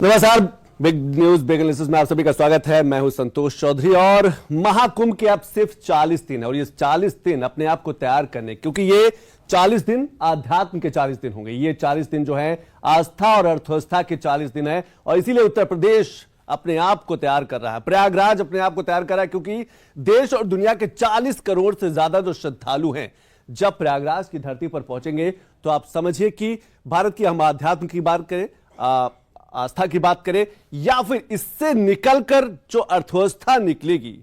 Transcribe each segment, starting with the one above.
नमस्कार, big news big analysis में आप सभी का स्वागत है। मैं हूं संतोष चौधरी और महाकुंभ के अब सिर्फ 40 दिन है और ये 40 दिन अपने आप को तैयार करने, क्योंकि ये 40 दिन आध्यात्म के 40 दिन होंगे। ये 40 दिन जो है आस्था और अर्थव्यवस्था के 40 दिन है और इसीलिए उत्तर प्रदेश अपने आप को तैयार कर रहा है, प्रयागराज अपने आप को तैयार कर रहा है, क्योंकि देश और दुनिया के 40 करोड़ से ज्यादा जो श्रद्धालु हैं जब प्रयागराज की धरती पर पहुंचेंगे तो आप समझिए कि भारत की हम आध्यात्म की बात करें, आस्था की बात करें या फिर इससे निकलकर जो अर्थव्यवस्था निकलेगी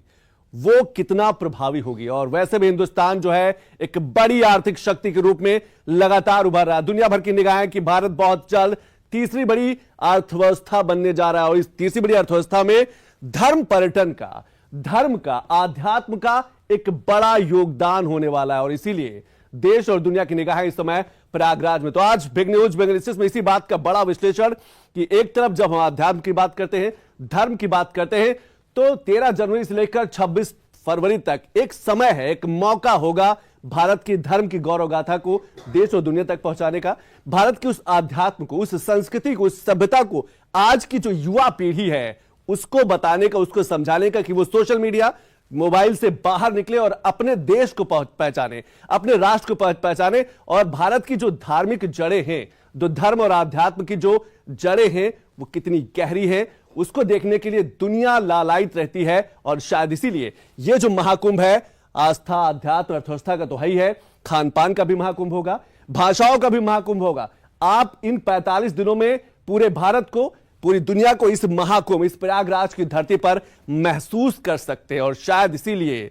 वो कितना प्रभावी होगी। और वैसे भी हिंदुस्तान जो है एक बड़ी आर्थिक शक्ति के रूप में लगातार उभर रहा है। दुनिया भर की निगाहें कि भारत बहुत जल्द तीसरी बड़ी अर्थव्यवस्था बनने जा रहा है और इस तीसरी बड़ी अर्थव्यवस्था में धर्म पर्यटन का, धर्म का, आध्यात्म का एक बड़ा योगदान होने वाला है और इसीलिए देश और दुनिया की निगाहें इस समय प्रयागराज में। तो आज बिग न्यूज बिग एनालिसिस में इसी बात का बड़ा विश्लेषण कि एक तरफ जब हम आध्यात्म की बात करते हैं, धर्म की बात करते हैं, तो 13 जनवरी से लेकर 26 फरवरी तक एक समय है, एक मौका होगा भारत की धर्म की गौरव गाथा को देश और दुनिया तक पहुंचाने का, भारत की उस आध्यात्म को, उस संस्कृति को, उस सभ्यता को आज की जो युवा पीढ़ी है उसको बताने का, उसको समझाने का कि वो सोशल मीडिया, मोबाइल से बाहर निकले और अपने देश को पहचाने, अपने राष्ट्र को पहचाने और भारत की जो धार्मिक जड़ें हैं, जो धर्म और आध्यात्म की जो जड़ें हैं वो कितनी गहरी है उसको देखने के लिए दुनिया लालायित रहती है। और शायद इसीलिए ये जो महाकुंभ है आस्था, अध्यात्म, अर्थव्यवस्था का तो है ही है, खान पान का भी महाकुंभ होगा, भाषाओं का भी महाकुंभ होगा। आप इन 45 दिनों में पूरे भारत को, पूरी दुनिया को इस महाकुंभ, इस प्रयागराज की धरती पर महसूस कर सकते हैं। और शायद इसीलिए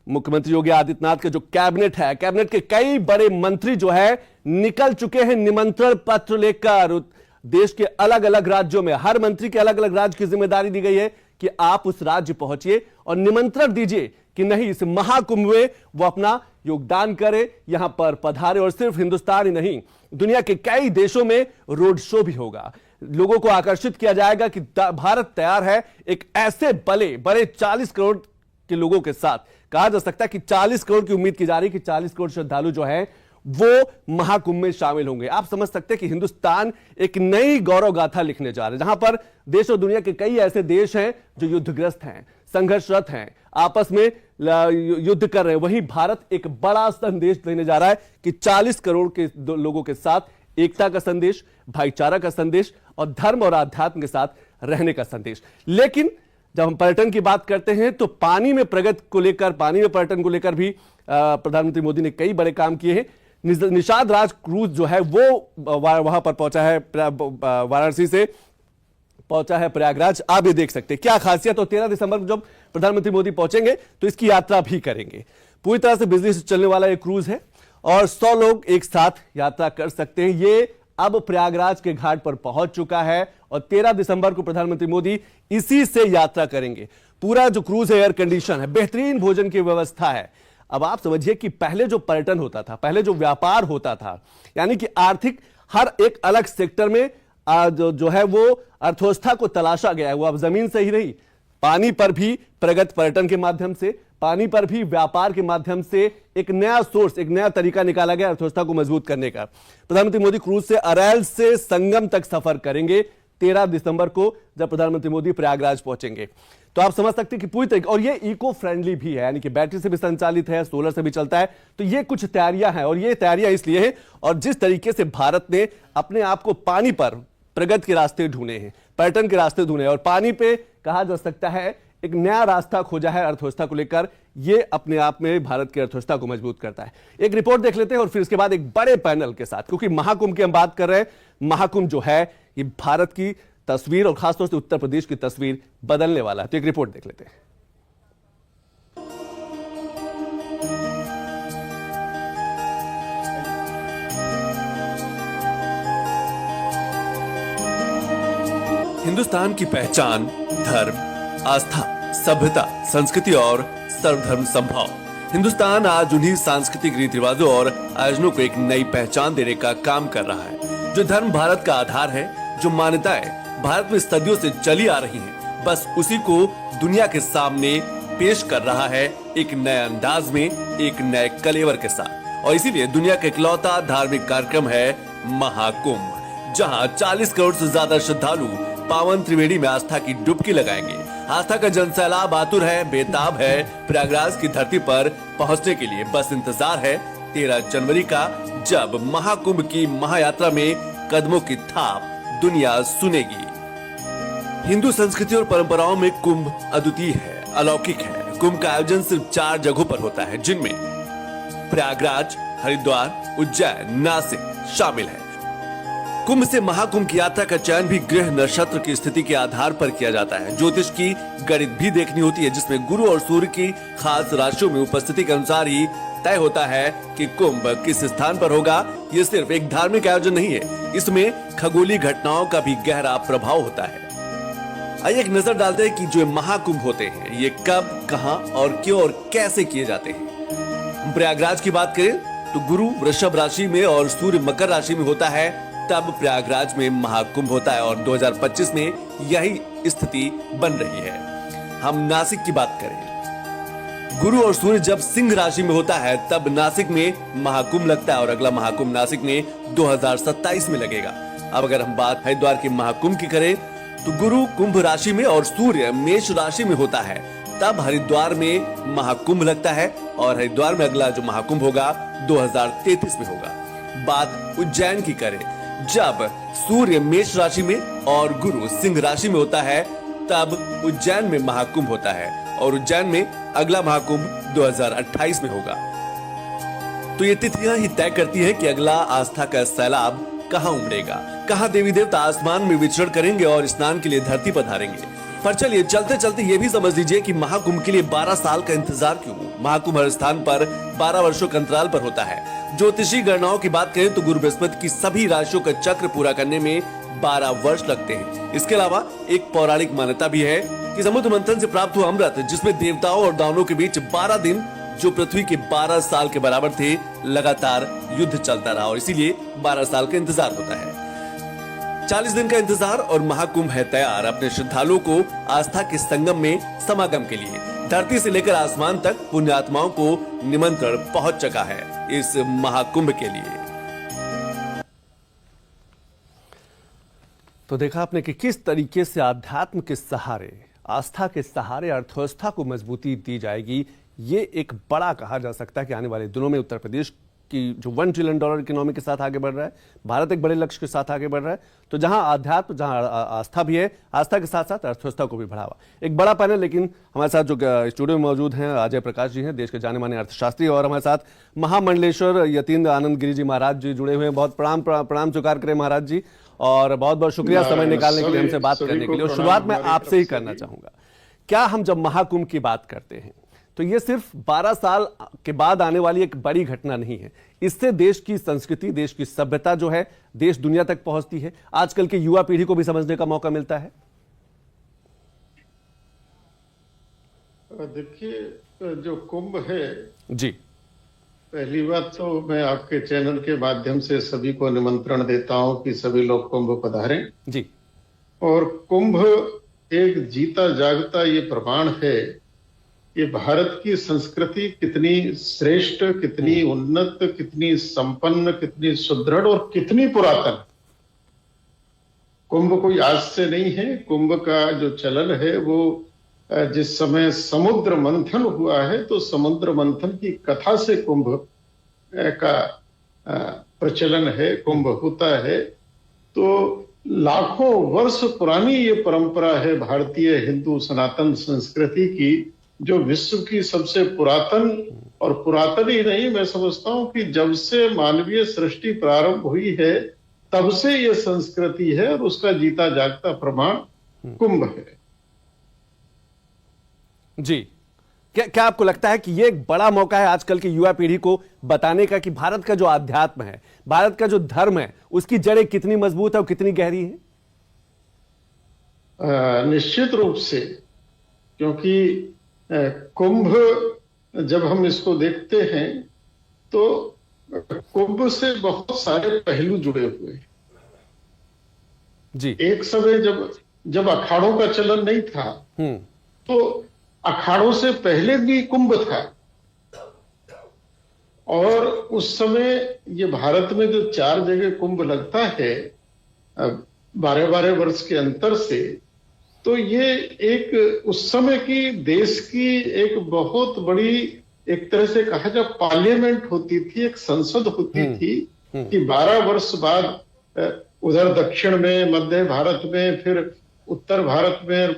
मुख्यमंत्री योगी आदित्यनाथ के जो कैबिनेट है, कैबिनेट के कई बड़े मंत्री जो है निकल चुके हैं निमंत्रण पत्र लेकर देश के अलग अलग राज्यों में। हर मंत्री के अलग अलग राज्य की जिम्मेदारी दी गई है कि आप उस राज्य पहुंचिए और निमंत्रण दीजिए कि नहीं, इस महाकुंभ में वो अपना योगदान करे, यहां पर पधारे। और सिर्फ हिंदुस्तान ही नहीं, दुनिया के कई देशों में रोड शो भी होगा। लोगों को आकर्षित किया जाएगा कि भारत तैयार है एक ऐसे बड़े 40 करोड़ के लोगों के साथ। कहा जा सकता है कि 40 करोड़ की उम्मीद की जा रही है कि 40 करोड़ श्रद्धालु जो है वो महाकुंभ में शामिल होंगे। आप समझ सकते हैं कि हिंदुस्तान एक नई गौरव गाथा लिखने जा रहा है, जहां पर देश और दुनिया के कई ऐसे देश हैं जो युद्धग्रस्त हैं, संघर्षरत हैं, आपस में युद्ध कर रहे हैं। वहीं भारत एक बड़ा संदेश देने जा रहा है कि 40 करोड़ के लोगों के साथ एकता का संदेश, भाईचारा का संदेश और धर्म और आध्यात्म के साथ रहने का संदेश। लेकिन जब हम पर्यटन की बात करते हैं तो पानी में प्रगति को लेकर, पानी में पर्यटन को लेकर भी प्रधानमंत्री मोदी ने कई बड़े काम किए हैं। निषाद राज क्रूज जो है वो वहां पर पहुंचा है, वाराणसी से पहुंचा है प्रयागराज। आप ये देख सकते हैं क्या खासियत। और 13 दिसंबर को जब प्रधानमंत्री मोदी पहुंचेंगे तो इसकी यात्रा भी करेंगे। पूरी तरह से बिजली से चलने वाला एक क्रूज है और 100 लोग एक साथ यात्रा कर सकते हैं। ये अब प्रयागराज के घाट पर पहुंच चुका है और 13 दिसंबर को प्रधानमंत्री मोदी इसी से यात्रा करेंगे। पूरा जो क्रूज है एयर कंडीशन है, बेहतरीन भोजन की व्यवस्था है। अब आप समझिए कि पहले जो पर्यटन होता था, पहले जो व्यापार होता था, यानी कि आर्थिक हर एक अलग सेक्टर में जो है वो अर्थव्यवस्था को तलाशा गया है। वो अब जमीन से ही नहीं, पानी पर भी प्रगति पर्यटन के माध्यम से, पानी पर भी व्यापार के माध्यम से एक नया सोर्स, एक नया तरीका निकाला गया अर्थव्यवस्था को मजबूत करने का। प्रधानमंत्री मोदी क्रूज से अरैल से संगम तक सफर करेंगे 13 दिसंबर को जब प्रधानमंत्री मोदी प्रयागराज पहुंचेंगे। तो आप समझ सकते हैं कि पूरी तरीके, और ये इको फ्रेंडली भी है, यानी कि बैटरी से भी संचालित है, सोलर से भी चलता है। तो ये कुछ तैयारियां हैं और ये तैयारियां इसलिए हैं, और जिस तरीके से भारत ने अपने आप को पानी पर प्रगति के रास्ते ढूंढे हैं, पर्यटन के रास्ते ढूंढे और पानी पे कहा जा सकता है एक नया रास्ता खोजा है अर्थव्यवस्था को लेकर, ये अपने आप में भारत की अर्थव्यवस्था को मजबूत करता है। एक रिपोर्ट देख लेते हैं और फिर इसके बाद एक बड़े पैनल के साथ, क्योंकि महाकुंभ की हम बात कर रहे हैं। महाकुंभ जो है ये भारत की तस्वीर और खासतौर से उत्तर प्रदेश की तस्वीर बदलने वाला है। तो एक रिपोर्ट देख लेते हैं। हिंदुस्तान की पहचान धर्म, आस्था, सभ्यता, संस्कृति और सर्वधर्म संभाव। हिंदुस्तान आज उन्हीं सांस्कृतिक रीति रिवाजों और आयोजनों को एक नई पहचान देने का काम कर रहा है। जो धर्म भारत का आधार है, जो मान्यताएं भारत में सदियों से चली आ रही हैं, बस उसी को दुनिया के सामने पेश कर रहा है एक नए अंदाज में, एक नए कलेवर के साथ। और इसीलिए दुनिया का इकलौता धार्मिक कार्यक्रम है महाकुंभ, जहां 40 करोड़ से ज्यादा श्रद्धालु पावन त्रिवेणी में आस्था की डुबकी लगाएंगे। आस्था का जनसैलाब आतुर है, बेताब है प्रयागराज की धरती पर पहुंचने के लिए। बस इंतजार है 13 जनवरी का, जब महाकुंभ की महायात्रा में कदमों की थाप दुनिया सुनेगी। हिंदू संस्कृति और परंपराओं में कुंभ अद्वितीय है, अलौकिक है। कुंभ का आयोजन सिर्फ 4 जगहों पर होता है, जिनमें प्रयागराज, हरिद्वार, उज्जैन, नासिक शामिल है। कुंभ से महाकुंभ की यात्रा का चयन भी ग्रह नक्षत्र की स्थिति के आधार पर किया जाता है। ज्योतिष की गणित भी देखनी होती है, जिसमें गुरु और सूर्य की खास राशियों में उपस्थिति के अनुसार ही तय होता है कि कुंभ किस स्थान पर होगा। ये सिर्फ एक धार्मिक आयोजन नहीं है, इसमें खगोलीय घटनाओं का भी गहरा प्रभाव होता है। आइए एक नजर डालते हैं कि जो महाकुंभ होते हैं ये कब, कहां और क्यों और कैसे किए जाते हैं। प्रयागराज की बात करें तो गुरु वृषभ राशि में और सूर्य मकर राशि में होता है, तब प्रयागराज में महाकुंभ होता है और 2025 में यही स्थिति बन रही है। हम नासिक की बात करें, गुरु और सूर्य जब सिंह राशि में होता है तब नासिक में महाकुंभ लगता है और अगला महाकुंभ नासिक में 2027 में लगेगा। अब अगर हम बात हरिद्वार के महाकुंभ की करें तो गुरु कुंभ राशि में और सूर्य मेष राशि में होता है, तब हरिद्वार में महाकुंभ लगता है और हरिद्वार में अगला जो महाकुंभ होगा 2033 में होगा। बात उज्जैन की करें, जब सूर्य मेष राशि में और गुरु सिंह राशि में होता है तब उज्जैन में महाकुंभ होता है और उज्जैन में अगला महाकुंभ 2028 में होगा। तो ये तिथियां ही तय करती है कि अगला आस्था का सैलाब कहां उमड़ेगा, कहां देवी देवता आसमान में विचरण करेंगे और स्नान के लिए धरती पधारेंगे। पर चलिए चलते चलते ये भी समझ लीजिए कि महाकुंभ के लिए 12 साल का इंतजार क्यों। महाकुंभ हर स्थान पर 12 वर्षों के अंतराल पर होता है। ज्योतिषी गणनाओं की बात करें तो गुरु बृहस्पति की सभी राशियों का चक्र पूरा करने में 12 वर्ष लगते हैं। इसके अलावा एक पौराणिक मान्यता भी है कि समुद्र मंथन से प्राप्त हुआ अमृत, जिसमें देवताओं और दानवों के बीच 12 दिन जो पृथ्वी के 12 साल के बराबर थे, लगातार युद्ध चलता रहा और इसीलिए 12 साल का इंतजार होता है। 40 दिन का इंतजार और महाकुंभ है तैयार अपने श्रद्धालुओं को आस्था के संगम में समागम के लिए। धरती से लेकर आसमान तक पुण्यात्माओं को निमंत्रण पहुंच चुका है इस महाकुंभ के लिए। तो देखा आपने कि किस तरीके से आध्यात्म के सहारे, आस्था के सहारे अर्थव्यवस्था को मजबूती दी जाएगी। ये एक बड़ा कहा जा सकता है कि आने वाले दिनों में उत्तर प्रदेश की जो $1 ट्रिलियन इकोनॉमी के साथ आगे बढ़ रहा है, भारत एक बड़े लक्ष्य के साथ आगे बढ़ रहा है, तो जहां आध्यात्म, जहां आस्था भी है, आस्था के साथ साथ अर्थव्यवस्था को भी बढ़ावा। एक बड़ा पैनल, लेकिन हमारे साथ जो स्टूडियो में मौजूद हैं अजय प्रकाश जी हैं, देश के जाने माने अर्थशास्त्री, और हमारे साथ महामंडलेश्वर यतीन्द्र आनंद गिरी जी महाराज जी जुड़े हुए हैं। बहुत प्रणाम स्वीकार करें महाराज जी, और बहुत बहुत शुक्रिया समय निकालने के लिए, हमसे बात करने के लिए। और शुरुआत मैं आपसे ही करना चाहूंगा, क्या हम जब महाकुंभ की बात करते हैं तो ये सिर्फ 12 साल के बाद आने वाली एक बड़ी घटना नहीं है, इससे देश की संस्कृति, देश की सभ्यता जो है देश दुनिया तक पहुंचती है, आजकल की युवा पीढ़ी को भी समझने का मौका मिलता है। देखिए, जो कुंभ है जी, पहली बात तो मैं आपके चैनल के माध्यम से सभी को निमंत्रण देता हूं कि सभी लोग कुंभ पधारें जी। और कुंभ एक जीता जागता ये प्रमाण है कि भारत की संस्कृति कितनी श्रेष्ठ, कितनी उन्नत, कितनी संपन्न, कितनी सुदृढ़ और कितनी पुरातन। कुंभ कोई आज से नहीं है। कुंभ का जो चलन है वो जिस समय समुद्र मंथन हुआ है तो समुद्र मंथन की कथा से कुंभ का प्रचलन है, कुंभ होता है। तो लाखों वर्ष पुरानी ये परंपरा है भारतीय हिंदू सनातन संस्कृति की, जो विश्व की सबसे पुरातन, और पुरातन ही नहीं, मैं समझता हूं कि जब से मानवीय सृष्टि प्रारंभ हुई है तब से ये संस्कृति है और उसका जीता जागता प्रमाण कुंभ है। जी, क्या आपको लगता है कि ये एक बड़ा मौका है आजकल की युवा पीढ़ी को बताने का कि भारत का जो आध्यात्म है, भारत का जो धर्म है, उसकी जड़ें कितनी मजबूत है और कितनी गहरी है? निश्चित रूप से, क्योंकि कुंभ जब हम इसको देखते हैं तो कुंभ से बहुत सारे पहलू जुड़े हुए हैं जी। एक समय जब अखाड़ों का चलन नहीं था तो अखाड़ों से पहले भी कुंभ था, और उस समय ये भारत में जो 4 जगह कुंभ लगता है, 12-12 वर्ष के अंतर से, तो ये एक उस समय की देश की एक बहुत बड़ी, एक तरह से कहा जाए पार्लियामेंट होती थी, एक संसद होती थी कि 12 वर्ष बाद उधर दक्षिण में, मध्य भारत में, फिर उत्तर भारत में,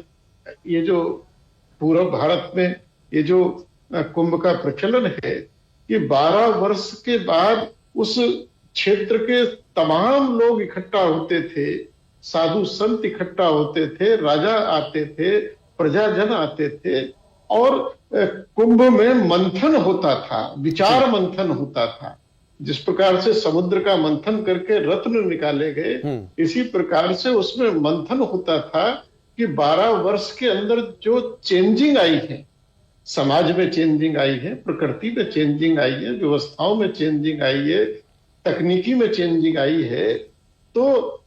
ये जो पूर्व भारत में ये जो कुंभ का प्रचलन है, कि 12 वर्ष के बाद उस क्षेत्र के तमाम लोग इकट्ठा होते थे, साधु संत इकट्ठा होते थे, राजा आते थे, प्रजाजन आते थे, और कुंभ में मंथन होता था, विचार मंथन होता था। जिस प्रकार से समुद्र का मंथन करके रत्न निकाले गए, इसी प्रकार से उसमें मंथन होता था कि 12 वर्ष के अंदर जो चेंजिंग आई है, समाज में चेंजिंग आई है, प्रकृति में चेंजिंग आई है, व्यवस्थाओं में चेंजिंग आई है, तकनीकी में चेंजिंग आई है, तो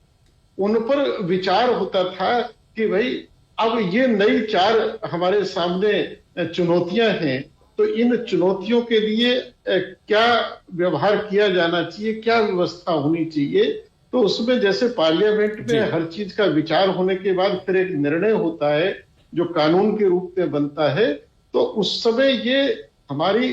उन पर विचार होता था कि भाई अब ये नई 4 हमारे सामने चुनौतियां हैं, तो इन चुनौतियों के लिए क्या व्यवहार किया जाना चाहिए, क्या व्यवस्था होनी चाहिए। तो उसमें जैसे पार्लियामेंट में हर चीज का विचार होने के बाद फिर एक निर्णय होता है जो कानून के रूप में बनता है, तो उस समय ये हमारी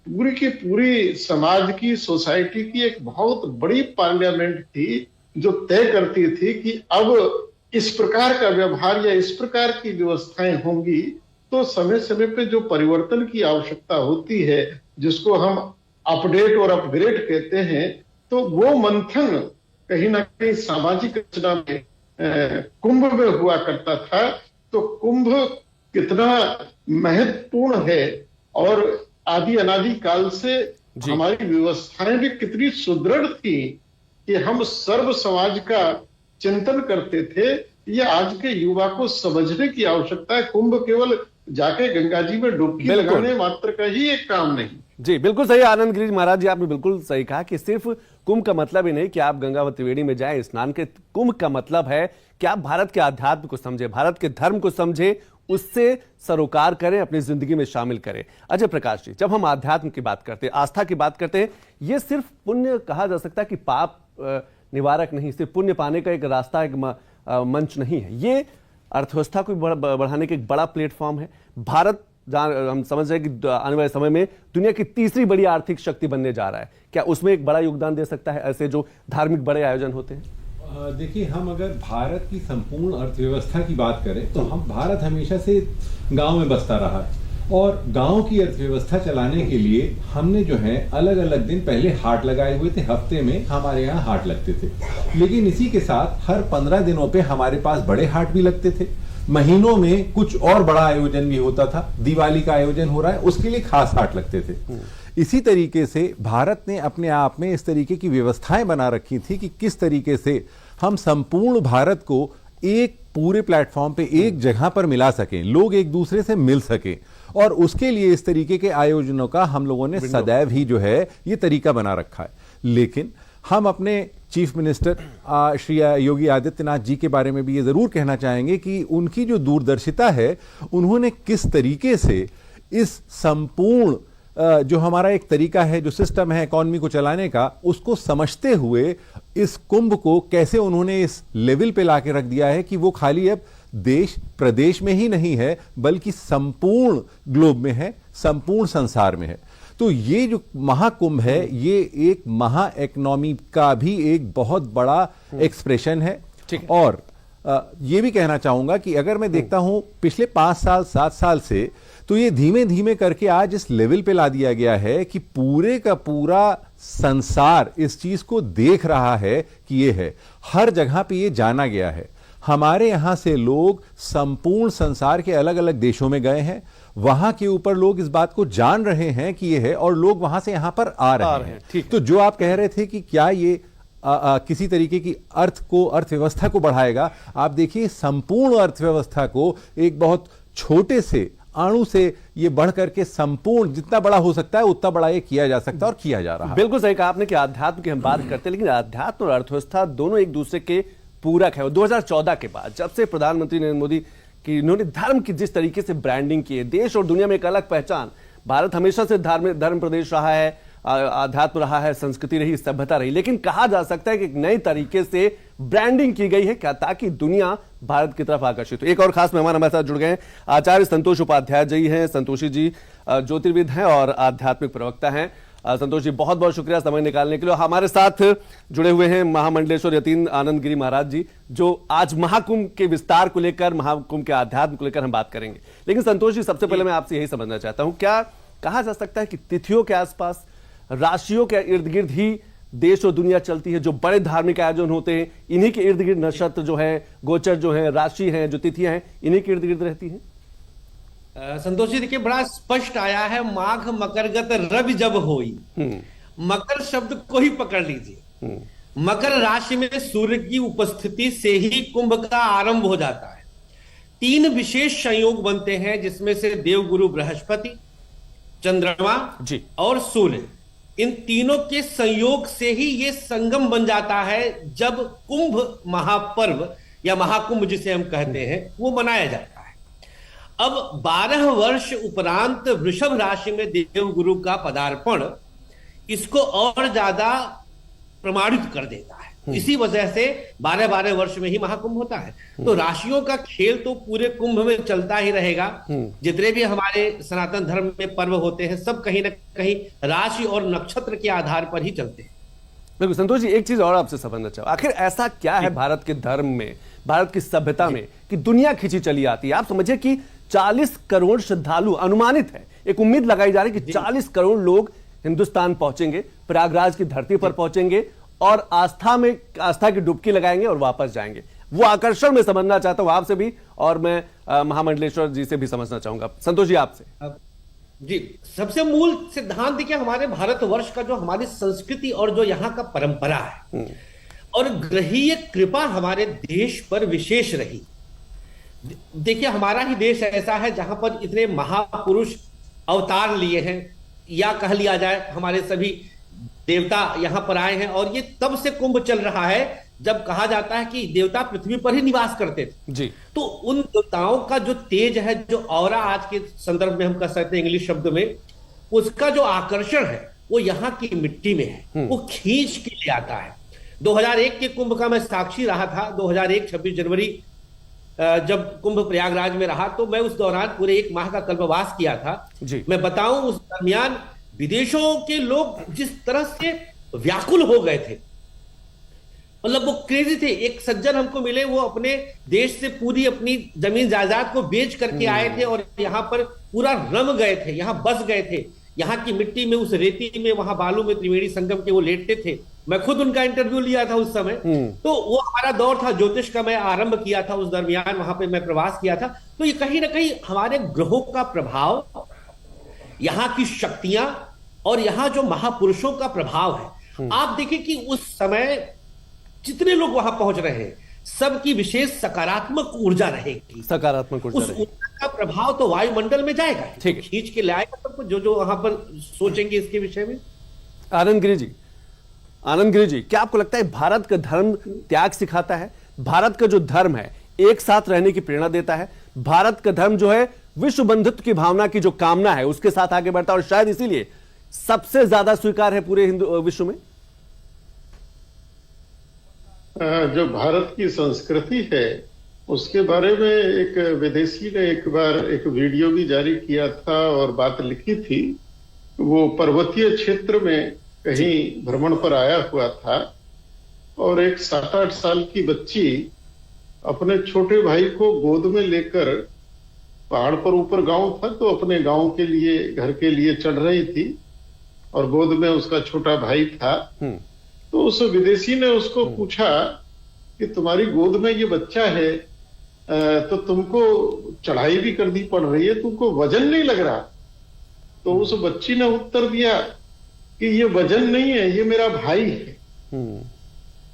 पूरी की पूरी समाज की, सोसाइटी की एक बहुत बड़ी पार्लियामेंट थी जो तय करती थी कि अब इस प्रकार का व्यवहार या इस प्रकार की व्यवस्थाएं होंगी, तो समय समय पे जो परिवर्तन की आवश्यकता होती है, जिसको हम अपडेट और अपग्रेड कहते हैं, तो वो मंथन कहीं ना कहीं सामाजिक रचना में कुंभ में हुआ करता था। तो कुंभ कितना महत्वपूर्ण है, और आदि अनादि काल से हमारी व्यवस्थाएं भी कितनी सुदृढ़ थी कि हम सर्व समाज का चिंतन करते थे। ये आज के युवा को समझने की आवश्यकता है। कुंभ केवल जाके गंगा जी में डुबकी लगाने मात्र का ही एक काम नहीं। जी बिल्कुल सही आनंद गिरीश महाराज जी, आपने बिल्कुल सही कहा कि सिर्फ कुंभ का मतलब ही नहीं कि आप गंगा व त्रिवेणी में जाएं स्नान के। कुंभ का मतलब है कि आप भारत के आध्यात्म को समझे, भारत के धर्म को समझे, उससे सरोकार करें, अपनी जिंदगी में शामिल करें। अजय प्रकाश जी, जब हम आध्यात्म की बात करते हैं, आस्था की बात करते हैं, यह सिर्फ पुण्य कहा जा सकता है कि पाप निवारक नहीं, सिर्फ पुण्य पाने का एक रास्ता, एक मंच नहीं है। ये अर्थव्यवस्था को बढ़ाने का एक बड़ा प्लेटफॉर्म है। भारत हम समझ रहे हैं कि आने वाले समय में दुनिया की तीसरी बड़ी आर्थिक शक्ति बनने जा रहा है। क्या उसमें एक बड़ा योगदान दे सकता है ऐसे जो धार्मिक बड़े आयोजन होते हैं? देखिए, हम अगर भारत की संपूर्ण अर्थव्यवस्था की बात करें तो हम भारत हमेशा से गांव में बसता रहा है, और गांव की अर्थव्यवस्था चलाने के लिए हमने जो है अलग अलग दिन पहले हाट लगाए हुए थे। हफ्ते में हमारे यहाँ हाट लगते थे, लेकिन इसी के साथ हर 15 दिनों पे हमारे पास बड़े हाट भी लगते थे। महीनों में कुछ और बड़ा आयोजन भी होता था। दिवाली का आयोजन हो रहा है, उसके लिए खास हाट लगते थे। इसी तरीके से भारत ने अपने आप में इस तरीके की व्यवस्थाएं बना रखी थी कि किस तरीके से हम संपूर्ण भारत को एक पूरे प्लेटफॉर्म पे एक जगह पर मिला सकें, लोग एक दूसरे से मिल सकें, और उसके लिए इस तरीके के आयोजनों का हम लोगों ने सदैव ही जो है ये तरीका बना रखा है। लेकिन हम अपने चीफ मिनिस्टर श्री योगी आदित्यनाथ जी के बारे में भी ये जरूर कहना चाहेंगे कि उनकी जो दूरदर्शिता है, उन्होंने किस तरीके से इस संपूर्ण जो हमारा एक तरीका है, जो सिस्टम है इकोनॉमी को चलाने का, उसको समझते हुए इस कुंभ को कैसे उन्होंने इस लेवल पे लाके रख दिया है कि वो खाली अब देश प्रदेश में ही नहीं है, बल्कि संपूर्ण ग्लोब में है, संपूर्ण संसार में है। तो ये जो महाकुंभ है, ये एक महा इकोनॉमी का भी एक बहुत बड़ा एक्सप्रेशन है। और ये भी कहना चाहूंगा कि अगर मैं देखता हूं पिछले 5 साल 7 साल से, तो ये धीमे धीमे करके आज इस लेवल पे ला दिया गया है कि पूरे का पूरा संसार इस चीज को देख रहा है कि ये है, हर जगह पे ये जाना गया है। हमारे यहां से लोग संपूर्ण संसार के अलग अलग देशों में गए हैं, वहां के ऊपर लोग इस बात को जान रहे हैं कि ये है, और लोग वहां से यहां पर आ रहे हैं। तो जो आप कह रहे थे कि क्या ये किसी तरीके की अर्थव्यवस्था को बढ़ाएगा, आप देखिए संपूर्ण अर्थव्यवस्था को एक बहुत छोटे से अणु से ये बढ़ करके संपूर्ण जितना बड़ा हो सकता है उतना बड़ा ये किया जा सकता है, और किया जा रहा है। बिल्कुल सही कहा आपने कि आध्यात्म की हम बात करते हैं, लेकिन आध्यात्म और अर्थव्यवस्था दोनों एक दूसरे के पूरक है। 2014 के बाद जब से प्रधानमंत्री नरेंद्र मोदी की इन्होंने धर्म की जिस तरीके से ब्रांडिंग की है, देश और दुनिया में एक अलग पहचान, भारत हमेशा से धर्म प्रदेश रहा है, आध्यात्म रहा है, संस्कृति रही, सभ्यता रही, लेकिन कहा जा सकता है कि एक नए तरीके से ब्रांडिंग की गई है क्या, ताकि दुनिया भारत की तरफ आकर्षित हो। एक और खास मेहमान हमारे साथ जुड़ गए हैं, आचार्य संतोष उपाध्याय जी हैं। संतोषी जी ज्योतिर्विद हैं और आध्यात्मिक प्रवक्ता हैं। संतोष जी, बहुत बहुत शुक्रिया समय निकालने के लिए। हमारे साथ जुड़े हुए हैं महामंडलेश्वर यतीन आनंद गिरी महाराज जी, जो आज महाकुंभ के विस्तार को लेकर, महाकुंभ के आध्यात्म को लेकर हम बात करेंगे। लेकिन संतोष जी, सबसे पहले मैं आपसे यही समझना चाहता हूं, क्या कहा जा सकता है कि तिथियों के आसपास, राशियों के इर्द गिर्द ही देश और दुनिया चलती है? जो बड़े धार्मिक आयोजन होते हैं, इन्हीं के इर्द गिर्द नक्षत्र जो है, गोचर जो है, राशि है, जो तिथियां हैं, इन्हीं के इर्द गिर्द रहती हैं? संतोष जी, देखिए बड़ा स्पष्ट आया है, माघ मकरगत रवि जब होई। मकर शब्द को ही पकड़ लीजिए, मकर राशि में सूर्य की उपस्थिति से ही कुंभ का आरंभ हो जाता है। 3 विशेष संयोग बनते हैं, जिसमें से देवगुरु बृहस्पति, चंद्रमा जी और सूर्य, इन तीनों के संयोग से ही ये संगम बन जाता है, जब कुंभ महापर्व या महाकुंभ जिसे हम कहते हैं वो मनाया जाता है। अब 12 वर्ष उपरांत वृषभ राशि में देवगुरु का पदार्पण इसको और ज्यादा प्रमाणित कर देता है। इसी वजह से 12-12 वर्ष में ही महाकुंभ होता है। तो राशियों का खेल तो पूरे कुंभ में चलता ही रहेगा। जितने भी हमारे सनातन धर्म में पर्व होते हैं, सब कहीं ना कहीं राशि और नक्षत्र के आधार पर ही चलते हैं। बिल्कुल संतोष जी, एक चीज और आपसे समझना चाहूं, आखिर ऐसा क्या है भारत के धर्म में, भारत की सभ्यता में, कि दुनिया खींची चली आती है? आप समझिए कि 40 करोड़ श्रद्धालु अनुमानित है, एक उम्मीद लगाई जा रही है कि 40 करोड़ लोग हिंदुस्तान पहुंचेंगे, प्रयागराज की धरती पर पहुंचेंगे और आस्था की डुबकी लगाएंगे और वापस जाएंगे। वो आकर्षण मैं समझना चाहता हूं आपसे भी, और मैं महामंडलेश्वर जी से भी समझना चाहूंगा। संतोष जी, आपसे। जी, सबसे मूल सिद्धांत देखिए, हमारे भारतवर्ष का जो हमारी संस्कृति और जो यहाँ का परंपरा है और ग्रहीय कृपा हमारे देश पर विशेष रही। देखिए, हमारा ही देश ऐसा है जहां पर इतने महापुरुष अवतार लिए हैं, या कह लिया जाए हमारे सभी देवता यहां पर आए हैं, और ये तब से कुंभ चल रहा है जब कहा जाता है कि देवता पृथ्वी पर ही निवास करते थे जी। तो उन देवताओं का जो तेज है, जो ऑरा आज के संदर्भ में हम कह सकते हैं इंग्लिश शब्द में, उसका जो आकर्षण है वो यहाँ की मिट्टी में है, वो खींच के ले आता है। 2001 के कुंभ का मैं साक्षी रहा था। 2001 26 जनवरी जब कुंभ प्रयागराज में रहा, तो मैं उस दौरान पूरे 1 माह का कल्पवास किया था जी। मैं बताऊं, उस दरमियान विदेशों के लोग जिस तरह से व्याकुल हो गए थे, मतलब वो क्रेजी थे। एक सज्जन हमको मिले, वो अपने देश से पूरी अपनी जमीन जायदाद को बेच करके आए थे और यहाँ पर पूरा रम गए थे, यहाँ बस गए थे, यहाँ की मिट्टी में, उस रेती में, वहां बालू में त्रिवेणी संगम के वो लेटते थे। मैं खुद उनका इंटरव्यू लिया था उस समय। तो वो हमारा दौर था ज्योतिष का, मैं आरंभ किया था उस दरमियान, वहां पे मैं प्रवास किया था। तो ये कहीं ना कहीं हमारे ग्रहों का प्रभाव, यहाँ की शक्तियां और यहाँ जो महापुरुषों का प्रभाव है। आप देखिए कि उस समय जितने लोग वहां पहुंच रहे हैं, सबकी विशेष सकारात्मक ऊर्जा रहेगी, सकारात्मक ऊर्जा उस ऊर्जा का प्रभाव तो वायुमंडल में जाएगा, ठीक है, खींच के लाएगा सबको जो जो वहां पर सोचेंगे इसके विषय में। आनंद गिरी जी, क्या आपको लगता है भारत का धर्म त्याग सिखाता है? भारत का जो धर्म है एक साथ रहने की प्रेरणा देता है। भारत का धर्म जो है विश्व बंधुत्व की भावना की जो कामना है उसके साथ आगे बढ़ता है, और शायद इसीलिए सबसे ज्यादा स्वीकार है पूरे हिंदू विश्व में। जो भारत की संस्कृति है उसके बारे में एक विदेशी ने एक बार एक वीडियो भी जारी किया था और बात लिखी थी। वो पर्वतीय क्षेत्र में कहीं भ्रमण पर आया हुआ था और एक 7-8 साल की बच्ची अपने छोटे भाई को गोद में लेकर, पहाड़ पर ऊपर गांव था तो अपने गांव के लिए, घर के लिए चढ़ रही थी और गोद में उसका छोटा भाई था। तो उस विदेशी ने उसको पूछा कि तुम्हारी गोद में ये बच्चा है, तो तुमको चढ़ाई भी करनी पड़ रही है, तुमको वजन नहीं लग रहा? तो उस बच्ची ने उत्तर दिया कि ये वजन नहीं है, ये मेरा भाई है।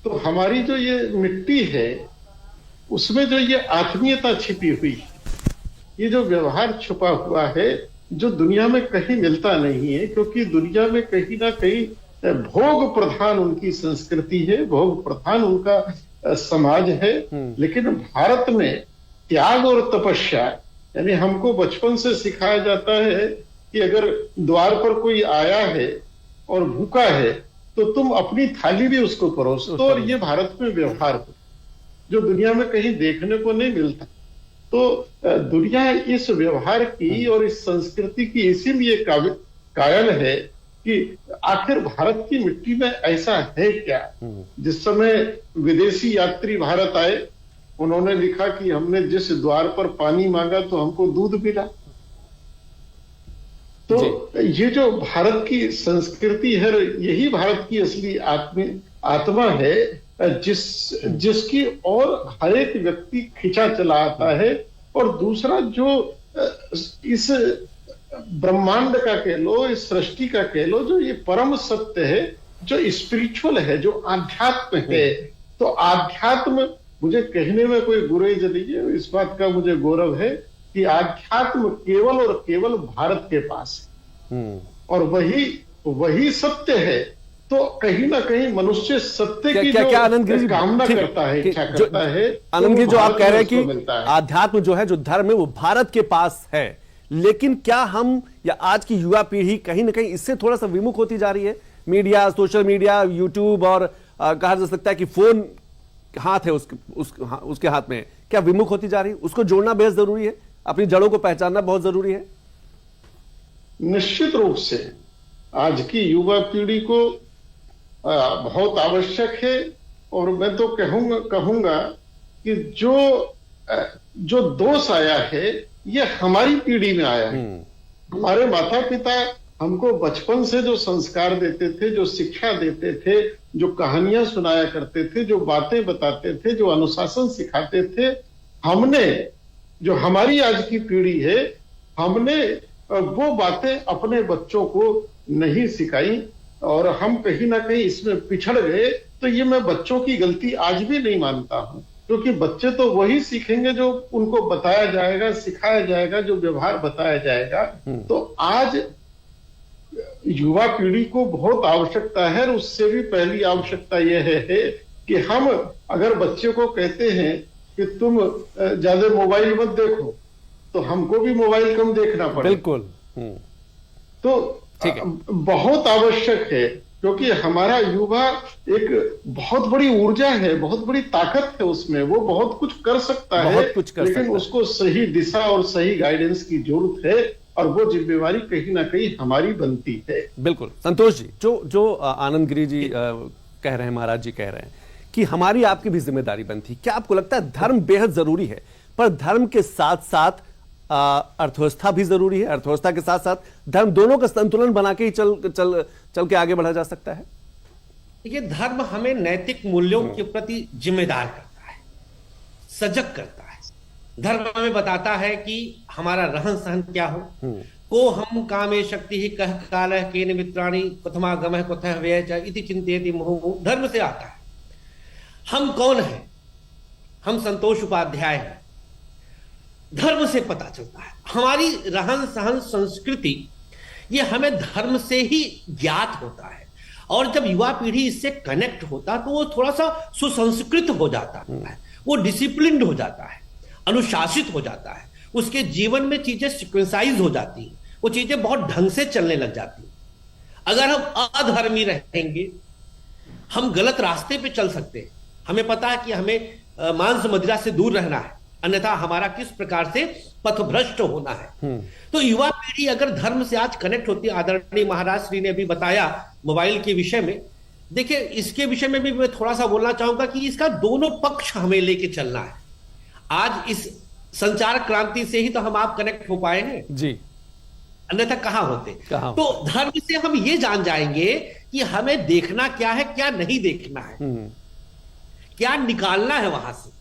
तो हमारी जो ये मिट्टी है उसमें जो ये आत्मीयता छिपी हुई है, ये जो व्यवहार छुपा हुआ है, जो दुनिया में कहीं मिलता नहीं है, क्योंकि दुनिया में कहीं ना कहीं भोग प्रधान उनकी संस्कृति है, भोग प्रधान उनका समाज है। लेकिन भारत में त्याग और तपस्या, यानी हमको बचपन से सिखाया जाता है कि अगर द्वार पर कोई आया है और भूखा है तो तुम अपनी थाली भी उसको परोस दो, और ये भारत में व्यवहार हो जो दुनिया में कहीं देखने को नहीं मिलता। तो दुनिया इस व्यवहार की और इस संस्कृति की इसीलिए कायल है कि आखिर भारत की मिट्टी में ऐसा है क्या। जिस समय विदेशी यात्री भारत आए, उन्होंने लिखा कि हमने जिस द्वार पर पानी मांगा तो हमको दूध मिला। तो ये जो भारत की संस्कृति है, यही भारत की असली आत्मा है, जिसकी और हर एक व्यक्ति खिंचा चला आता है। और दूसरा जो इस ब्रह्मांड का कह लो, इस सृष्टि का कह लो, जो ये परम सत्य है, जो स्पिरिचुअल है, जो आध्यात्म है। तो आध्यात्म मुझे कहने में कोई गुरेज नहीं है, इस बात का मुझे गौरव है कि आध्यात्म केवल और केवल भारत के पास है, और वही सत्य है। तो कहीं ना कहीं मनुष्य सत्य की जो कामना करता है, इच्छा करता है। आनंद जी, जो आप कह रहे हैं कि आध्यात्म जो है, जो धर्म है, वो भारत के पास है, लेकिन क्या हम या आज की युवा पीढ़ी कहीं ना कहीं इससे थोड़ा सा विमुख होती जा रही है? मीडिया, सोशल मीडिया, यूट्यूब और कहा जा सकता है कि फोन हाथ है उसके हाथ में, क्या विमुख होती जा रही है? उसको जोड़ना बेहद जरूरी है, अपनी जड़ों को पहचानना बहुत जरूरी है। निश्चित रूप से आज की युवा पीढ़ी को बहुत आवश्यक है। और मैं तो कहूंगा कि जो दोष आया है ये हमारी पीढ़ी में आया है। हमारे माता पिता हमको बचपन से जो संस्कार देते थे, जो शिक्षा देते थे, जो कहानियां सुनाया करते थे, जो बातें बताते थे, जो अनुशासन सिखाते थे, हमने, जो हमारी आज की पीढ़ी है, हमने वो बातें अपने बच्चों को नहीं सिखाई, और हम कहीं ना कहीं इसमें पिछड़ गए। तो ये मैं बच्चों की गलती आज भी नहीं मानता हूं, क्योंकि बच्चे तो वही सीखेंगे जो उनको बताया जाएगा, सिखाया जाएगा, जो व्यवहार बताया जाएगा। तो आज युवा पीढ़ी को बहुत आवश्यकता है, और उससे भी पहली आवश्यकता यह है कि हम अगर बच्चे को कहते हैं कि तुम ज्यादा मोबाइल मत देखो, तो हमको भी मोबाइल कम देखना पड़ेगा। बिल्कुल। तो बहुत आवश्यक है, क्योंकि हमारा युवा एक बहुत बड़ी ऊर्जा है, बहुत बड़ी ताकत है उसमें, वो बहुत कुछ कर सकता है, लेकिन उसको सही दिशा और सही गाइडेंस की जरूरत है, और वो जिम्मेवारी कहीं ना कहीं हमारी बनती है। बिल्कुल। संतोष जी, जो आनंद गिरी जी कह रहे हैं, महाराज जी कह रहे हैं कि हमारी आपकी भी जिम्मेदारी बनती। क्या आपको लगता है धर्म बेहद जरूरी है, पर धर्म के साथ साथ अर्थव्यवस्था भी जरूरी है, अर्थव्यवस्था के साथ साथ धर्म, दोनों का संतुलन बना के ही चल के आगे बढ़ा जा सकता है? देखिए, धर्म हमें नैतिक मूल्यों के प्रति जिम्मेदार करता है, सजग करता है। धर्म हमें बताता है कि हमारा रहन सहन क्या हो। को हम कामे शक्ति ही कह काल केन मित्राणी प्रथमा गमह कुतः व्यय इति चिंतेति मुहुः, धर्म से आता है। हम कौन हैं? हम संतोष उपाध्याय हैं। धर्म से पता चलता है। हमारी रहन सहन संस्कृति ये हमें धर्म से ही ज्ञात होता है, और जब युवा पीढ़ी इससे कनेक्ट होता है तो वो थोड़ा सा सुसंस्कृत हो जाता है, वो डिसिप्लिन्ड हो जाता है, अनुशासित हो जाता है, उसके जीवन में चीजें सिक्वेंसाइज हो जाती हैं, वो चीजें बहुत ढंग से चलने लग जाती हैं। अगर हम अधर्मी रहेंगे, हम गलत रास्ते पे चल सकते हैं। हमें पता है कि हमें मांस मदिरा से दूर रहना है, अन्यथा हमारा किस प्रकार से पथभ्रष्ट होना है। तो युवा पीढ़ी अगर धर्म से आज कनेक्ट होती है, आदरणीय महाराज श्री ने अभी बताया मोबाइल के विषय में, देखिए इसके विषय में भी मैं थोड़ा सा बोलना चाहूंगा कि इसका दोनों पक्ष हमें लेके चलना है। आज इस संचार क्रांति से ही तो हम आप कनेक्ट हो पाएंगे जी, अन्यथा कहां होते। तो धर्म से हम ये जान जाएंगे कि हमें देखना क्या है, क्या नहीं देखना है, क्या निकालना है वहां से।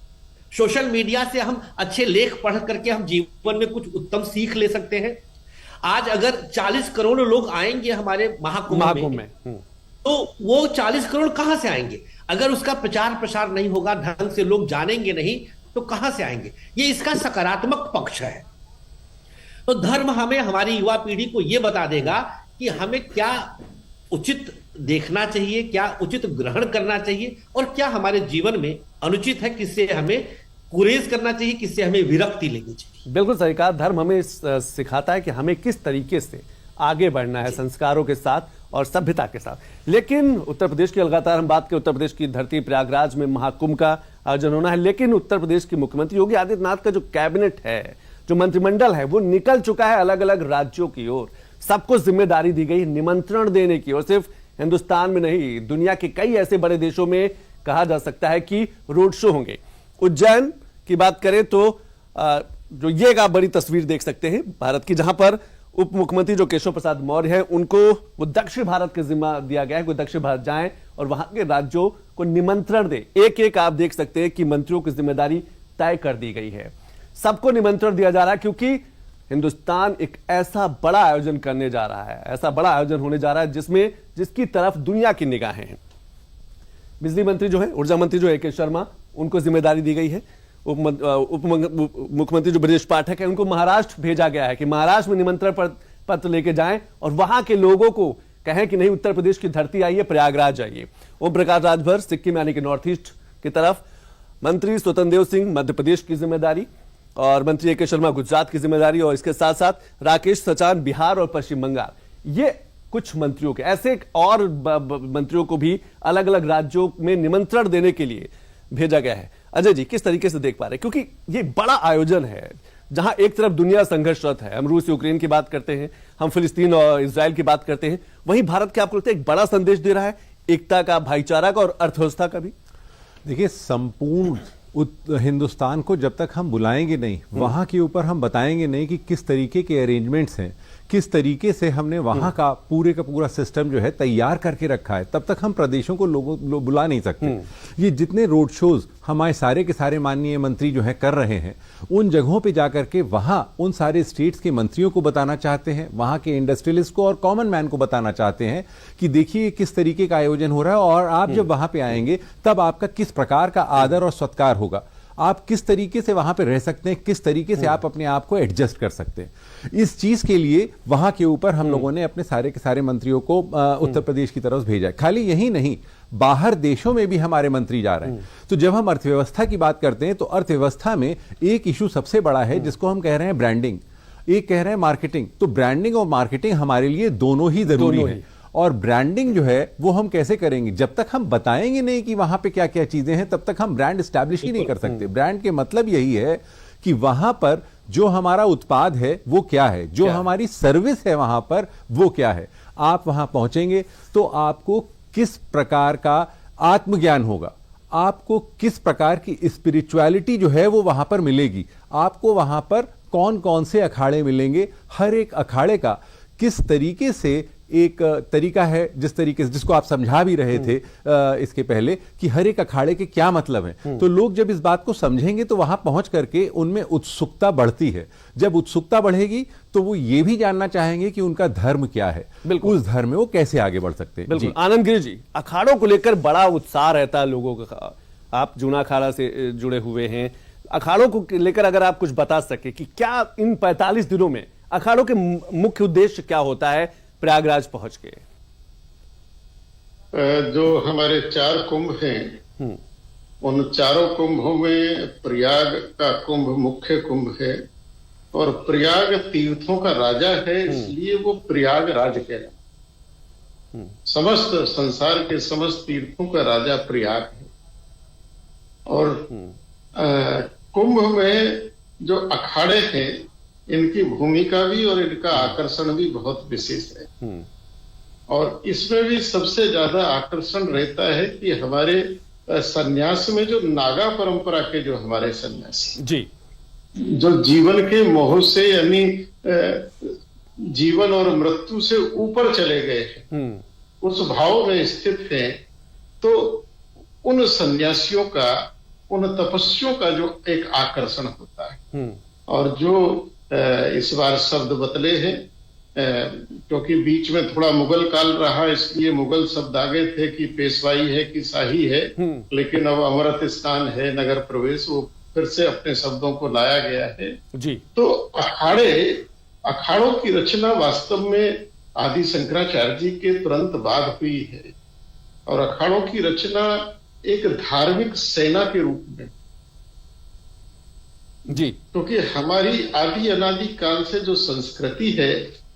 सोशल मीडिया से हम अच्छे लेख पढ़ करके हम जीवन में कुछ उत्तम सीख ले सकते हैं। आज अगर 40 करोड़ लोग आएंगे हमारे महाकुंभ में तो वो 40 करोड़ कहां से आएंगे? अगर उसका प्रचार प्रसार नहीं होगा, ढंग से लोग जानेंगे नहीं, तो कहां से आएंगे? ये इसका सकारात्मक पक्ष है। तो धर्म हमें, हमारी युवा पीढ़ी को यह बता देगा कि हमें क्या उचित देखना चाहिए, क्या उचित ग्रहण करना चाहिए, और क्या हमारे जीवन में अनुचित है, किससे हमें गुरेज करना चाहिए, किससे हमें विरक्ति लेनी चाहिए। बिल्कुल सही कहा। धर्म हमें सिखाता है कि हमें किस तरीके से आगे बढ़ना है संस्कारों के साथ, और सभ्यता के साथ। लेकिन उत्तर प्रदेश की लगातार हम बात करें, उत्तर प्रदेश की धरती प्रयागराज में महाकुंभ का आयोजन होना है, लेकिन उत्तर प्रदेश के मुख्यमंत्री योगी आदित्यनाथ का जो कैबिनेट है, जो मंत्रिमंडल है, वो निकल चुका है अलग अलग राज्यों की ओर। सबको जिम्मेदारी दी गई निमंत्रण देने की, और सिर्फ हिंदुस्तान में नहीं, दुनिया के कई ऐसे बड़े देशों में कहा जा सकता है कि रोड शो होंगे। उज्जैन की बात करें तो जो ये एक आप बड़ी तस्वीर देख सकते हैं भारत की, जहां पर उप मुख्यमंत्री जो केशव प्रसाद मौर्य है, उनको वो दक्षिण भारत का जिम्मा दिया गया है, वो दक्षिण भारत जाएं और वहां के राज्यों को निमंत्रण दे। एक एक आप देख सकते हैं कि मंत्रियों की जिम्मेदारी तय कर दी गई है, सबको निमंत्रण दिया जा रहा है, क्योंकि हिंदुस्तान एक ऐसा बड़ा आयोजन करने जा रहा है, ऐसा बड़ा आयोजन होने जा रहा है जिसकी तरफ दुनिया की निगाहें हैं। बिजली मंत्री जो है, ऊर्जा मंत्री जो AK शर्मा, उनको जिम्मेदारी दी गई है। उप मुख्यमंत्री जो ब्रजेश पाठक है, उनको महाराष्ट्र भेजा गया है कि महाराष्ट्र में निमंत्रण पत्र लेके जाएं और वहां के लोगों को कहें कि नहीं, उत्तर प्रदेश की धरती आइए, प्रयागराज आइए। ओम प्रकाश राजभर सिक्किम यानी कि नॉर्थ ईस्ट की तरफ, मंत्री स्वतंत्र देव सिंह मध्य प्रदेश की जिम्मेदारी, और मंत्री AK शर्मा गुजरात की जिम्मेदारी, और इसके साथ साथ राकेश सचान बिहार और पश्चिम बंगाल। ये कुछ मंत्रियों के, ऐसे और मंत्रियों को भी अलग अलग राज्यों में निमंत्रण देने के लिए भेजा गया है। अजय जी, किस तरीके से देख पा रहे हैं, क्योंकि ये बड़ा आयोजन है जहां एक तरफ दुनिया संघर्षरत है, हम रूस यूक्रेन की बात करते हैं, हम फिलिस्तीन और इजराइल की बात करते हैं, वहीं भारत के आपको लगता है एक बड़ा संदेश दे रहा है, एकता का, भाईचारा का और अर्थव्यवस्था का भी। देखिए, संपूर्ण हिंदुस्तान को जब तक हम बुलाएंगे नहीं, वहां के ऊपर हम बताएंगे नहीं कि किस तरीके के अरेंजमेंट्स हैं, किस तरीके से हमने वहां का पूरा सिस्टम जो है तैयार करके रखा है, तब तक हम प्रदेशों को बुला नहीं सकते। ये जितने रोड शोज हमारे सारे के सारे माननीय मंत्री जो है कर रहे हैं, उन जगहों पे जाकर के वहां उन सारे स्टेट्स के मंत्रियों को बताना चाहते हैं, वहां के इंडस्ट्रियलिस्ट को और कॉमन मैन को बताना चाहते हैं कि देखिए किस तरीके का आयोजन हो रहा है, और आप जब वहां पे आएंगे तब आपका किस प्रकार का आदर और सत्कार होगा, आप किस तरीके से वहां पे रह सकते हैं, किस तरीके से आप अपने आप को एडजस्ट कर सकते हैं। इस चीज के लिए वहां के ऊपर हम लोगों ने अपने सारे के सारे मंत्रियों को उत्तर प्रदेश की तरफ भेजा है। खाली यही नहीं, बाहर देशों में भी हमारे मंत्री जा रहे हैं। तो जब हम अर्थव्यवस्था की बात करते हैं तो अर्थव्यवस्था में एक इशू सबसे बड़ा है जिसको हम कह रहे हैं ब्रांडिंग, एक कह रहे हैं मार्केटिंग। तो ब्रांडिंग और मार्केटिंग हमारे लिए दोनों ही जरूरी है। और ब्रांडिंग जो है वो हम कैसे करेंगे, जब तक हम बताएंगे नहीं कि वहां पे क्या क्या चीजें हैं, तब तक हम ब्रांड एस्टैब्लिश ही नहीं कर सकते। ब्रांड के मतलब यही है कि वहां पर जो हमारा उत्पाद है वो क्या है, जो हमारी सर्विस है वहां पर वो क्या है। आप वहां पहुंचेंगे तो आपको किस प्रकार का आत्मज्ञान होगा, आपको किस प्रकार की स्पिरिचुअलिटी जो है वो वहां पर मिलेगी, आपको वहां पर कौन कौन से अखाड़े मिलेंगे, हर एक अखाड़े का किस तरीके से एक तरीका है, जिस तरीके से जिसको आप समझा भी रहे थे इसके पहले कि हर एक अखाड़े के क्या मतलब है। तो लोग जब इस बात को समझेंगे तो वहां पहुंच करके उनमें उत्सुकता बढ़ती है। जब उत्सुकता बढ़ेगी तो वो ये भी जानना चाहेंगे कि उनका धर्म क्या है, उस धर्म में वो कैसे आगे बढ़ सकते हैं। बिल्कुल आनंद गिरी जी, अखाड़ों को लेकर बड़ा उत्साह रहता है लोगों का, आप जूना अखाड़ा से जुड़े हुए हैं, अखाड़ों को लेकर अगर आप कुछ बता सके कि क्या इन 45 दिनों में अखाड़ों के मुख्य उद्देश्य क्या होता है प्रयागराज पहुंच के। जो हमारे 4 कुंभ हैं, उन चारों कुंभों में प्रयाग का कुंभ मुख्य कुंभ है, और प्रयाग तीर्थों का राजा है, इसलिए वो प्रयागराज कहलाता है। समस्त संसार के समस्त तीर्थों का राजा प्रयाग है। और कुंभ में जो अखाड़े हैं, इनकी भूमिका भी और इनका आकर्षण भी बहुत विशेष है। और इसमें भी सबसे ज्यादा आकर्षण रहता है कि हमारे सन्यास में जो नागा परंपरा के जो हमारे सन्यासी जी, जो जीवन के मोह से यानी जीवन और मृत्यु से ऊपर चले गए हैं, उस भाव में स्थित हैं, तो उन सन्यासियों का, उन तपस्वियों का जो एक आकर्षण होता है। और जो इस बार शब्द बदले हैं, क्योंकि बीच में थोड़ा मुगल काल रहा, इसलिए मुगल शब्द आगे थे कि पेशवाई है कि शाही है, लेकिन अब अमृत स्नान है, नगर प्रवेश, वो फिर से अपने शब्दों को लाया गया है जी। तो अखाड़ों की रचना वास्तव में आदि शंकराचार्य जी के तुरंत बाद हुई है, और अखाड़ों की रचना एक धार्मिक सेना के रूप में जी, क्योंकि हमारी आदि अनादि काल से जो संस्कृति है,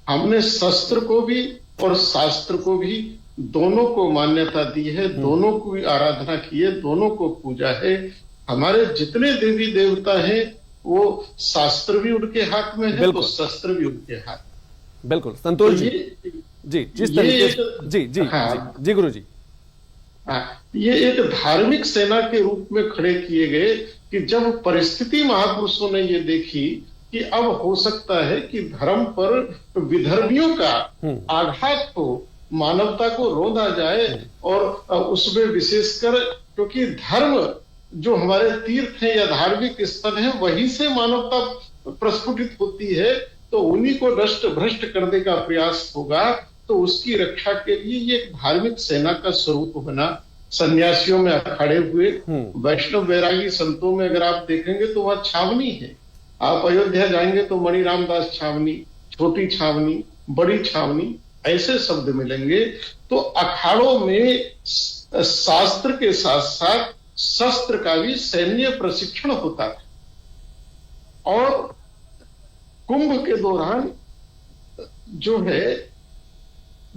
हमने शस्त्र को भी और शास्त्र को भी, दोनों को मान्यता दी है, दोनों की आराधना की है, दोनों को पूजा है। हमारे जितने देवी देवता हैं वो शास्त्र भी उनके हाथ में है, तो शस्त्र भी उनके हाथ में। बिल्कुल संतोष जी, जी जिस तरीके जी जी हाँ, जी गुरु जी, ये एक धार्मिक सेना के रूप में खड़े किए गए कि जब परिस्थिति महापुरुषों ने ये देखी कि अब हो सकता है कि धर्म पर विधर्मियों का आघात हो, मानवता को रोंदा जाए, और उसमें विशेषकर क्योंकि धर्म जो हमारे तीर्थ हैं या धार्मिक स्थल हैं वहीं से मानवता प्रस्फुटित होती है, तो उन्हीं को नष्ट भ्रष्ट करने का प्रयास होगा। तो उसकी रक्षा के लिए ये एक धार्मिक सेना का स्वरूप बना। सन्यासियों में अखाड़े हुए, वैष्णव वैरागी संतों में अगर आप देखेंगे तो वह छावनी है। आप अयोध्या जाएंगे तो मणिराम दास छावनी, छोटी छावनी, बड़ी छावनी, ऐसे शब्द मिलेंगे। तो अखाड़ों में शास्त्र के साथ साथ शस्त्र का भी सैन्य प्रशिक्षण होता था। और कुंभ के दौरान जो है,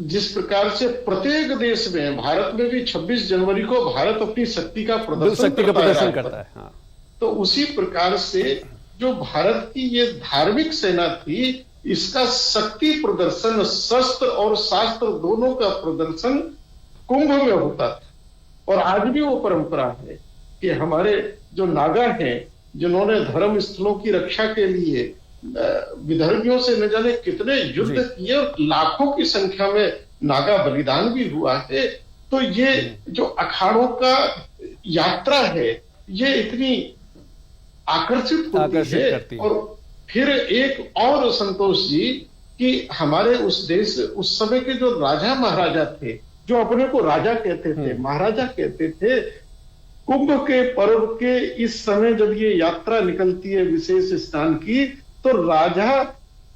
जिस प्रकार से प्रत्येक देश में, भारत में भी 26 जनवरी को भारत अपनी शक्ति का प्रदर्शन करता है। हाँ। तो उसी प्रकार से जो भारत की ये धार्मिक सेना थी, इसका शक्ति प्रदर्शन, शस्त्र और शास्त्र दोनों का प्रदर्शन कुंभ में होता था। और आज भी वो परंपरा है कि हमारे जो नागा हैं, जिन्होंने धर्म स्थलों की रक्षा के लिए विधर्मियों से न जाने कितने युद्ध किए और लाखों की संख्या में नागा बलिदान भी हुआ है, तो ये जो अखाड़ों का यात्रा है ये इतनी आकर्षित होती है। और फिर एक और संतोष जी कि हमारे उस देश, उस समय के जो राजा महाराजा थे, जो अपने को राजा कहते थे, महाराजा कहते थे, कुंभ के पर्व के इस समय जब ये यात्रा निकलती है विशेष स्नान की, तो राजा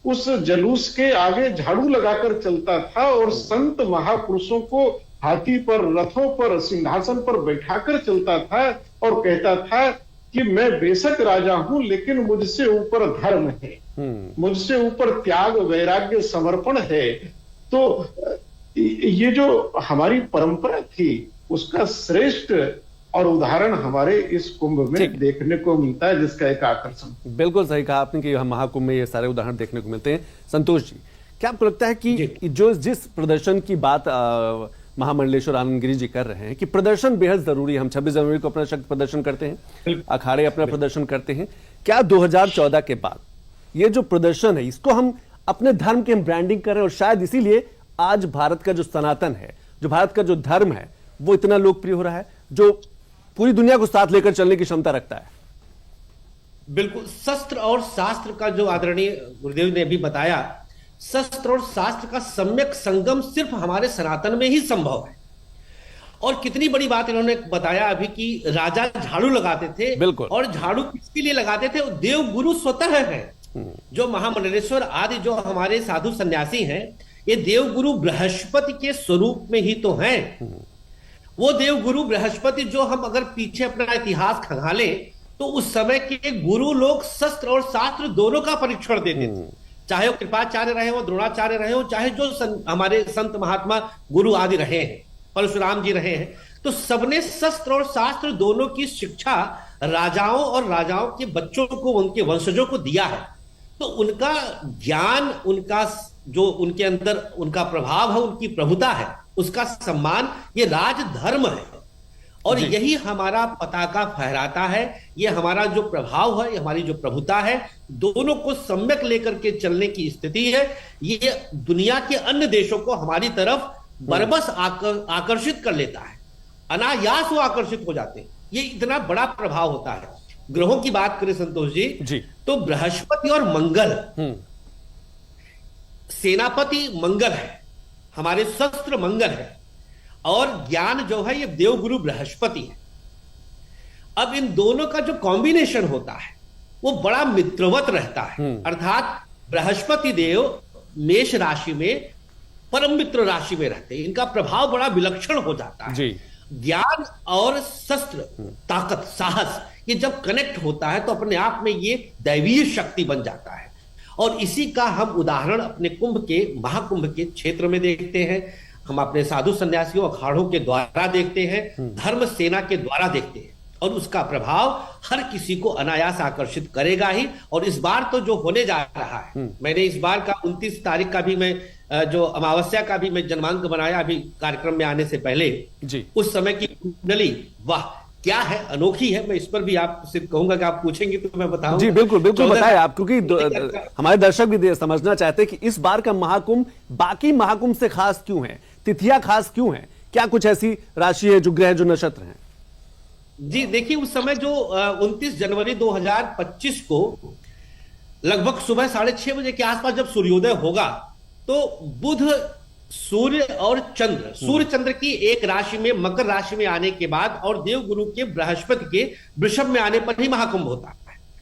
उस जलूस के आगे झाड़ू लगाकर चलता था और संत महापुरुषों को हाथी पर, रथों पर, सिंहासन पर बैठाकर चलता था और कहता था कि मैं बेशक राजा हूं लेकिन मुझसे ऊपर धर्म है, मुझसे ऊपर त्याग, वैराग्य, समर्पण है। तो ये जो हमारी परंपरा थी उसका श्रेष्ठ और उदाहरण हमारे इस कुंभ में देखने को मिलता है, जिसका एक आकर्षण। बिल्कुल सही कहा आपने कि हम महाकुंभ में ये सारे उदाहरण देखने को मिलते हैं। संतोष जी, क्या आपको लगता है कि जो जिस प्रदर्शन की बात महामंडलेश्वर आनंद गिरी जी कर रहे हैं कि प्रदर्शन बेहद जरूरी है, हम 26 जनवरी को अपना शक्ति प्रदर्शन करते हैं, अखाड़े अपना प्रदर्शन करते हैं, क्या 2014 के बाद ये जो प्रदर्शन है इसको हम अपने धर्म की ब्रांडिंग कर रहे हैं और शायद इसीलिए आज भारत का जो सनातन है, जो भारत का जो धर्म है वो इतना लोकप्रिय हो रहा है, जो पूरी दुनिया को साथ लेकर चलने की क्षमता रखता है? बिल्कुल, शस्त्र और शास्त्र का जो आदरणीय गुरुदेव ने भी बताया, शस्त्र और शास्त्र का सम्यक संगम सिर्फ हमारे सनातन में ही संभव है। और कितनी बड़ी बात इन्होंने बताया अभी कि राजा झाड़ू लगाते थे, बिल्कुल, और झाड़ू किसके लिए लगाते थे? वो देव गुरु स्वतः है। जो महामंडलेश्वर आदि जो हमारे साधु सन्यासी हैं, ये देव गुरु बृहस्पति के स्वरूप में ही तो हैं। वो देव गुरु बृहस्पति जो हम अगर पीछे अपना इतिहास खंगाले तो उस समय के गुरु लोग शस्त्र और शास्त्र दोनों का परीक्षण देते थे, चाहे वो कृपाचार्य रहे हो, द्रोणाचार्य रहे हो, चाहे जो हमारे संत महात्मा गुरु आदि रहे हैं, परशुराम जी रहे हैं, तो सबने शस्त्र और शास्त्र दोनों की शिक्षा राजाओं और राजाओं के बच्चों को, उनके वंशजों को दिया है। तो उनका ज्ञान, उनका जो उनके अंदर उनका प्रभाव है, उनकी प्रभुता है, उसका सम्मान, ये राजधर्म है। और यही हमारा पताका फहराता है, ये हमारा जो प्रभाव है, ये हमारी जो प्रभुता है, दोनों को सम्यक लेकर के चलने की स्थिति है। ये दुनिया के अन्य देशों को हमारी तरफ बरबस आकर्षित कर लेता है, अनायास वो आकर्षित हो जाते हैं। ये इतना बड़ा प्रभाव होता है। ग्रहों की बात करें संतोष जी, तो बृहस्पति और मंगल, सेनापति मंगल है, हमारे शस्त्र मंगल है, और ज्ञान जो है ये देवगुरु बृहस्पति है। अब इन दोनों का जो कॉम्बिनेशन होता है वो बड़ा मित्रवत रहता है। अर्थात बृहस्पति देव मेष राशि में परम मित्र राशि में रहते हैं, इनका प्रभाव बड़ा विलक्षण हो जाता है। ज्ञान और शस्त्र, ताकत, साहस, ये जब कनेक्ट होता है तो अपने आप में ये दैवीय शक्ति बन जाता है। और इसी का हम उदाहरण अपने महाकुंभ के क्षेत्र में देखते हैं, हम अपने साधु संन्यासियों अखाड़ों के द्वारा देखते हैं, धर्म सेना के द्वारा देखते हैं, और उसका प्रभाव हर किसी को अनायास आकर्षित करेगा ही। और इस बार तो जो होने जा रहा है, मैंने इस बार का 29 तारीख का भी मैं जो अमावस्या का भी मैं जन्मांक बनाया अभी कार्यक्रम में आने से पहले जी। उस समय की कुंडली वाह क्या है, अनोखी है। मैं इस पर भी आपसे कहूंगा कि आप पूछेंगे तो मैं बताऊंगा। जी बिल्कुल बिल्कुल बताएं आप, क्योंकि हमारे दर्शक भी समझना चाहते हैं कि इस बार का महाकुंभ बाकी महाकुंभ से खास क्यों है, तिथियां खास क्यों हैं, क्या कुछ ऐसी राशि है, जो ग्रह, जो नक्षत्र हैं? जी देखिए, उस समय जो 29 जनवरी 2025 को लगभग सुबह 6:30 बजे के आसपास जब सूर्योदय होगा, तो बुध, सूर्य और चंद्र, सूर्य चंद्र की एक राशि में, मकर राशि में आने के बाद और देवगुरु के बृहस्पति के वृषभ में आने पर ही महाकुंभ होता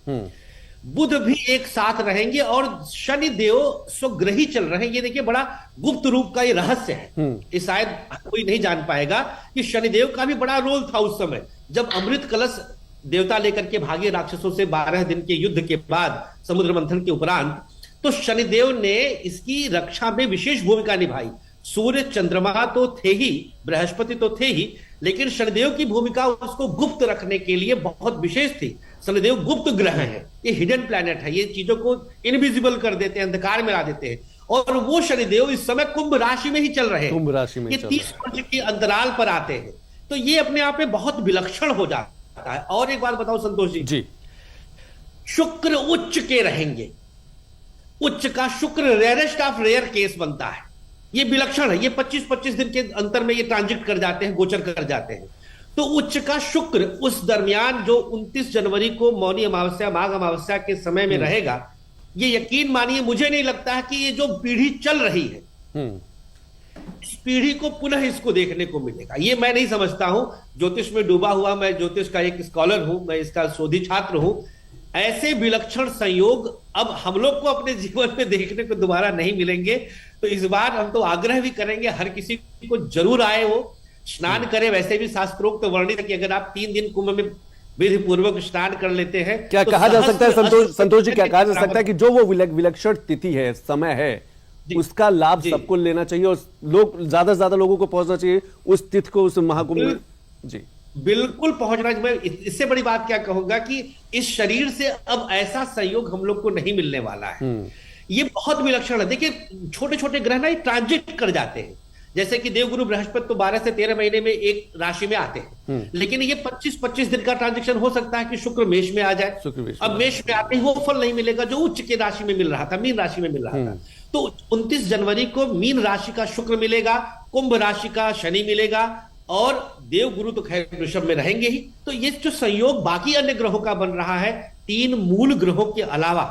है। बुध भी एक साथ रहेंगे और शनि देव स्वग्रही चल रहे हैं। ये देखिए बड़ा गुप्त रूप का ये रहस्य है, ये शायद कोई नहीं जान पाएगा कि शनिदेव का भी बड़ा रोल था उस समय जब अमृत कलश देवता लेकर के भागे राक्षसों से 12 दिन के युद्ध के बाद, समुद्र मंथन के उपरांत, तो शनिदेव ने इसकी रक्षा में विशेष भूमिका निभाई। सूर्य चंद्रमा तो थे ही, बृहस्पति तो थे ही, लेकिन शनिदेव की भूमिका उसको गुप्त रखने के लिए बहुत विशेष थी। शनिदेव गुप्त ग्रह है, ये हिडन प्लैनेट है, ये चीजों को इनविजिबल कर देते हैं, अंधकार में ला देते हैं। और वो शनिदेव इस समय कुंभ राशि में ही चल रहे हैं, कुंभ राशि में ये 30 वर्ष के अंतराल पर आते हैं, तो ये अपने आप में बहुत विलक्षण हो जाता है। और एक बात बताओ संतोष जी, शुक्र उच्च के रहेंगे, उच्च का शुक्र रेयरेस्ट ऑफ रेयर केस बनता है, ये विलक्षण है। ये 25-25 दिन के अंतर में ये ट्रांजिट कर जाते हैं, गोचर कर जाते हैं। तो उच्च का शुक्र उस दरमियान जो 29 जनवरी को मौनी अमावस्या, माघ अमावस्या के समय में रहेगा, ये यकीन मानिए मुझे नहीं लगता है कि ये जो पीढ़ी चल रही है, इस पीढ़ी को पुनः इसको देखने को मिलेगा। ये मैं नहीं समझता हूं, ज्योतिष में डूबा हुआ मैं ज्योतिष का एक स्कॉलर हूं, मैं इसका शोधी छात्र हूं। ऐसे विलक्षण संयोग अब हम लोग को अपने जीवन में देखने को दोबारा नहीं मिलेंगे। तो इस बार हम तो आग्रह भी करेंगे हर किसी को जरूर आए, वो स्नान करे। वैसे भी शास्त्रोक्त वर्णित है कि अगर आप 3 दिन कुंभ में विधि पूर्वक स्नान कर लेते हैं, क्या तो कहा जा सकता है संतोष जी, क्या कहा जा सकता है कि जो वो विलक्षण तिथि है, समय है, उसका लाभ सबको लेना चाहिए और लोग ज्यादा से ज्यादा लोगों को पहुंचना चाहिए उस तिथि को, उस महाकुंभ में? जी बिल्कुल पहुंचना। मैं इससे बड़ी बात क्या कहूंगा कि इस शरीर से अब ऐसा संयोग हम लोग को नहीं मिलने वाला है। ये बहुत विलक्षण है। देखिए छोटे छोटे ग्रह ना ट्रांजिट कर जाते हैं, जैसे कि देवगुरु बृहस्पति तो 12 से 13 महीने में एक राशि में आते हैं, लेकिन ये 25-25 दिन का ट्रांजेक्शन हो सकता है कि शुक्र मेष में आ जाए। अब मेष में आते ही वो फल नहीं मिलेगा जो उच्च के राशि में मिल रहा था, मीन राशि में मिल रहा था। तो 29 जनवरी को मीन राशि का शुक्र मिलेगा, कुंभ राशि का शनि मिलेगा और देवगुरु तो खैर वृषभ में रहेंगे ही। तो ये जो संयोग बाकी अन्य ग्रहों का बन रहा है, 3 मूल ग्रहों के अलावा,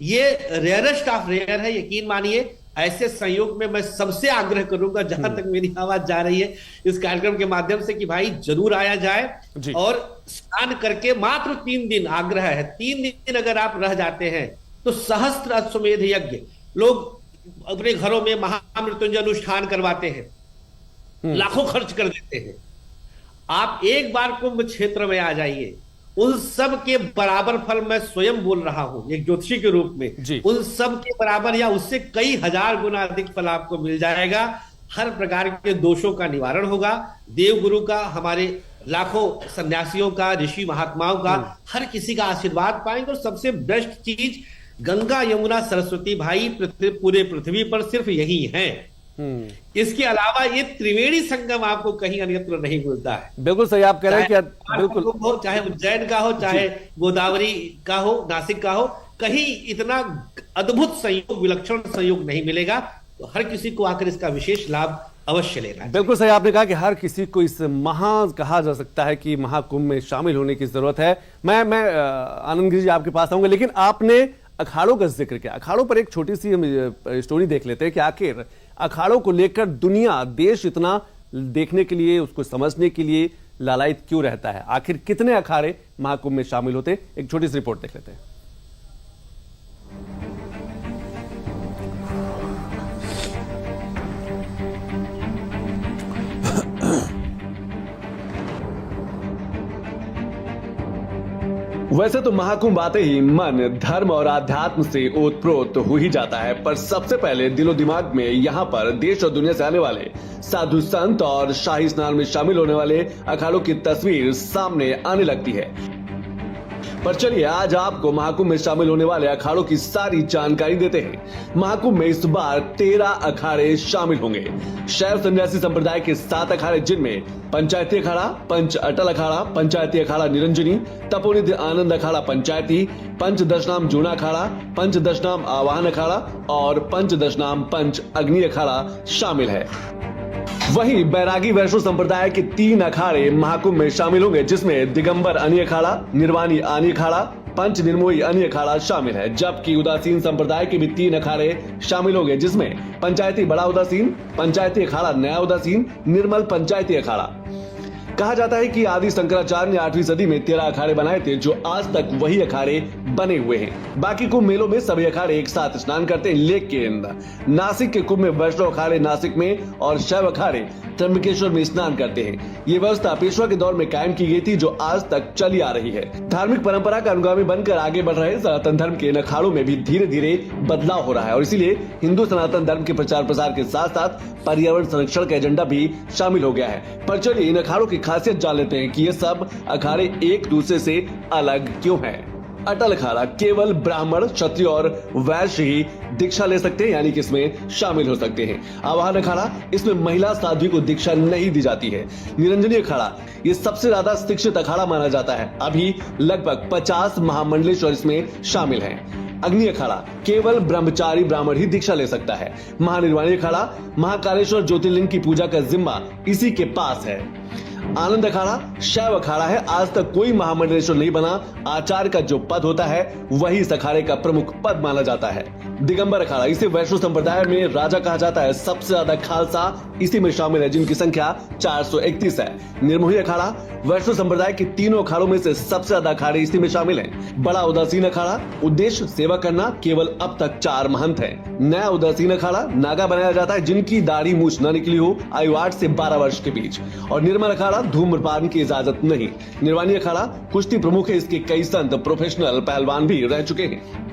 ये रेयरेस्ट ऑफ रेयर है। यकीन मानिए ऐसे संयोग में मैं सबसे आग्रह करूंगा, जहां तक मेरी आवाज जा रही है इस कार्यक्रम के माध्यम से, कि भाई जरूर आया जाए और स्नान करके मात्र 3 दिन, आग्रह है 3 दिन अगर आप रह जाते हैं तो सहस्त्र अश्वमेध यज्ञ लोग अपने घरों में महामृत्युंजय अनुष्ठान करवाते हैं, लाखों खर्च कर देते हैं। आप एक बार कुंभ क्षेत्र में आ जाइए, उन सब के बराबर फल मैं स्वयं बोल रहा हूं एक ज्योतिषी के रूप में, उन सब के बराबर या उससे कई हजार गुना अधिक फल आपको मिल जाएगा। हर प्रकार के दोषों का निवारण होगा, देवगुरु का, हमारे लाखों सन्यासियों का, ऋषि महात्माओं का, हर किसी का आशीर्वाद पाएंगे। और सबसे बेस्ट चीज, गंगा यमुना सरस्वती भाई पूरे पृथ्वी पर सिर्फ यही है। इसके अलावा ये त्रिवेणी संगम आपको कहीं अन्यत्र नहीं मिलता है। बिल्कुल सही आप कह रहे हैं कि बिल्कुल हो, चाहे उज्जैन का हो, चाहे गोदावरी का हो, नासिक का हो, कहीं इतना अद्भुत संयोग, विलक्षण संयोग नहीं मिलेगा। तो हर किसी को आकर इसका विशेष लाभ अवश्य लेना है। बिल्कुल सही आपने कहा कि हर किसी को इस कहा जा सकता है कि महाकुंभ में शामिल होने की जरूरत है। मैं आनंद गिरी जी आपके पास आऊंगा, लेकिन आपने अखाड़ों का जिक्र किया। अखाड़ों पर एक छोटी सी हम स्टोरी देख लेते हैं कि आखिर अखाड़ों को लेकर दुनिया, देश इतना देखने के लिए, उसको समझने के लिए लालायित क्यों रहता है। आखिर कितने अखाड़े महाकुंभ में शामिल होते, एक छोटी सी रिपोर्ट देख लेते हैं। वैसे तो महाकुंभ आते ही मन धर्म और आध्यात्म से ओतप्रोत हो ही जाता है, पर सबसे पहले दिलो दिमाग में यहाँ पर देश और दुनिया से आने वाले साधु संत और शाही स्नान में शामिल होने वाले अखाड़ों की तस्वीर सामने आने लगती है। पर चलिए आज आपको महाकुंभ में शामिल होने वाले अखाड़ों की सारी जानकारी देते हैं। महाकुंभ में इस बार 13 अखाड़े शामिल होंगे। शैव सन्यासी संप्रदाय के 7 अखाड़े, जिनमें पंचायती अखाड़ा, पंच अटल अखाड़ा, पंचायती अखाड़ा निरंजनी, तपोनिधि आनंद अखाड़ा पंचायती, पंच दशनाम जूना अखाड़ा, पंच दशनाम आवाहन अखाड़ा और पंच दशनाम पंच अग्नि अखाड़ा शामिल है। वहीं बैरागी वैष्णव संप्रदाय के 3 अखाड़े महाकुंभ में शामिल होंगे, जिसमें दिगंबर अनि अखाड़ा, निर्वाणी अनि अखाड़ा, पंच निर्मोही अनि अखाड़ा शामिल है। जबकि उदासीन संप्रदाय के भी 3 अखाड़े शामिल होंगे, जिसमें पंचायती बड़ा उदासीन, पंचायती अखाड़ा नया उदासीन, निर्मल पंचायती अखाड़ा। कहा जाता है कि आदि शंकराचार्य ने 8वीं सदी में 13 अखाड़े बनाए थे, जो आज तक वही अखाड़े बने हुए हैं। बाकी कुंभ मेलों में सभी अखाड़े एक साथ स्नान करते हैं, लेकिन नासिक के कुंभ में वैष्णव अखाड़े नासिक में और शैव अखाड़े त्र्यंबकेश्वर में स्नान करते हैं। ये व्यवस्था पेशवा के दौर में कायम की गई थी, जो आज तक चली आ रही है। धार्मिक परंपरा का अनुगामी बनकर आगे बढ़ रहे सनातन धर्म के इन अखाड़ों में भी धीरे धीरे बदलाव हो रहा है और इसीलिए हिंदू सनातन धर्म के प्रचार प्रसार के साथ साथ पर्यावरण संरक्षण का एजेंडा भी शामिल हो गया है। पर चलिए इन अखाड़ों की खासियत जान लेते हैं कि ये सब अखाड़े एक दूसरे से अलग क्यों हैं। अटल अखाड़ा केवल ब्राह्मण, क्षत्रिय और वैश्य ही दीक्षा ले सकते हैं, यानी कि इसमें शामिल हो सकते हैं। आवाहन अखाड़ा, इसमें महिला साध्वी को दीक्षा नहीं दी जाती है। निरंजनी अखाड़ा, ये सबसे ज्यादा शिक्षित अखाड़ा माना जाता है। अभी लगभग 50 महामंडलेश्वर इसमें शामिल हैं। अग्नि अखाड़ा, केवल ब्रह्मचारी ब्राह्मण ही दीक्षा ले सकता है। महानिर्वाणी अखाड़ा, महाकालेश्वर ज्योतिर्लिंग की पूजा का जिम्मा इसी के पास है। आनंद अखाड़ा शैव अखाड़ा है, आज तक कोई महामंडलेश्वर नहीं बना। आचार्य का जो पद होता है वही इस अखाड़े का प्रमुख पद माना जाता है। दिगंबर अखाड़ा, इसे वैष्णव संप्रदाय में राजा कहा जाता है। सबसे ज्यादा खालसा इसी में शामिल है, जिनकी संख्या 431 है। निर्मोही अखाड़ा, वैष्णव संप्रदाय के 3 अखाड़ों में से सबसे ज्यादा अखाड़े इसी में शामिल हैं। बड़ा उदासीन अखाड़ा, उद्देश्य सेवा करना, केवल अब तक 4 महंत हैं। नया उदासीन अखाड़ा, नागा बनाया जाता है जिनकी दाढ़ी मूछ न निकली हो, आयु 8 से 12 वर्ष के बीच। और निर्मल अखाड़ा, धूम्रपान की इजाजत नहीं। निर्वाणी अखाड़ा कुश्ती प्रमुख है, इसके कई संत प्रोफेशनल पहलवान भी रह चुके हैं।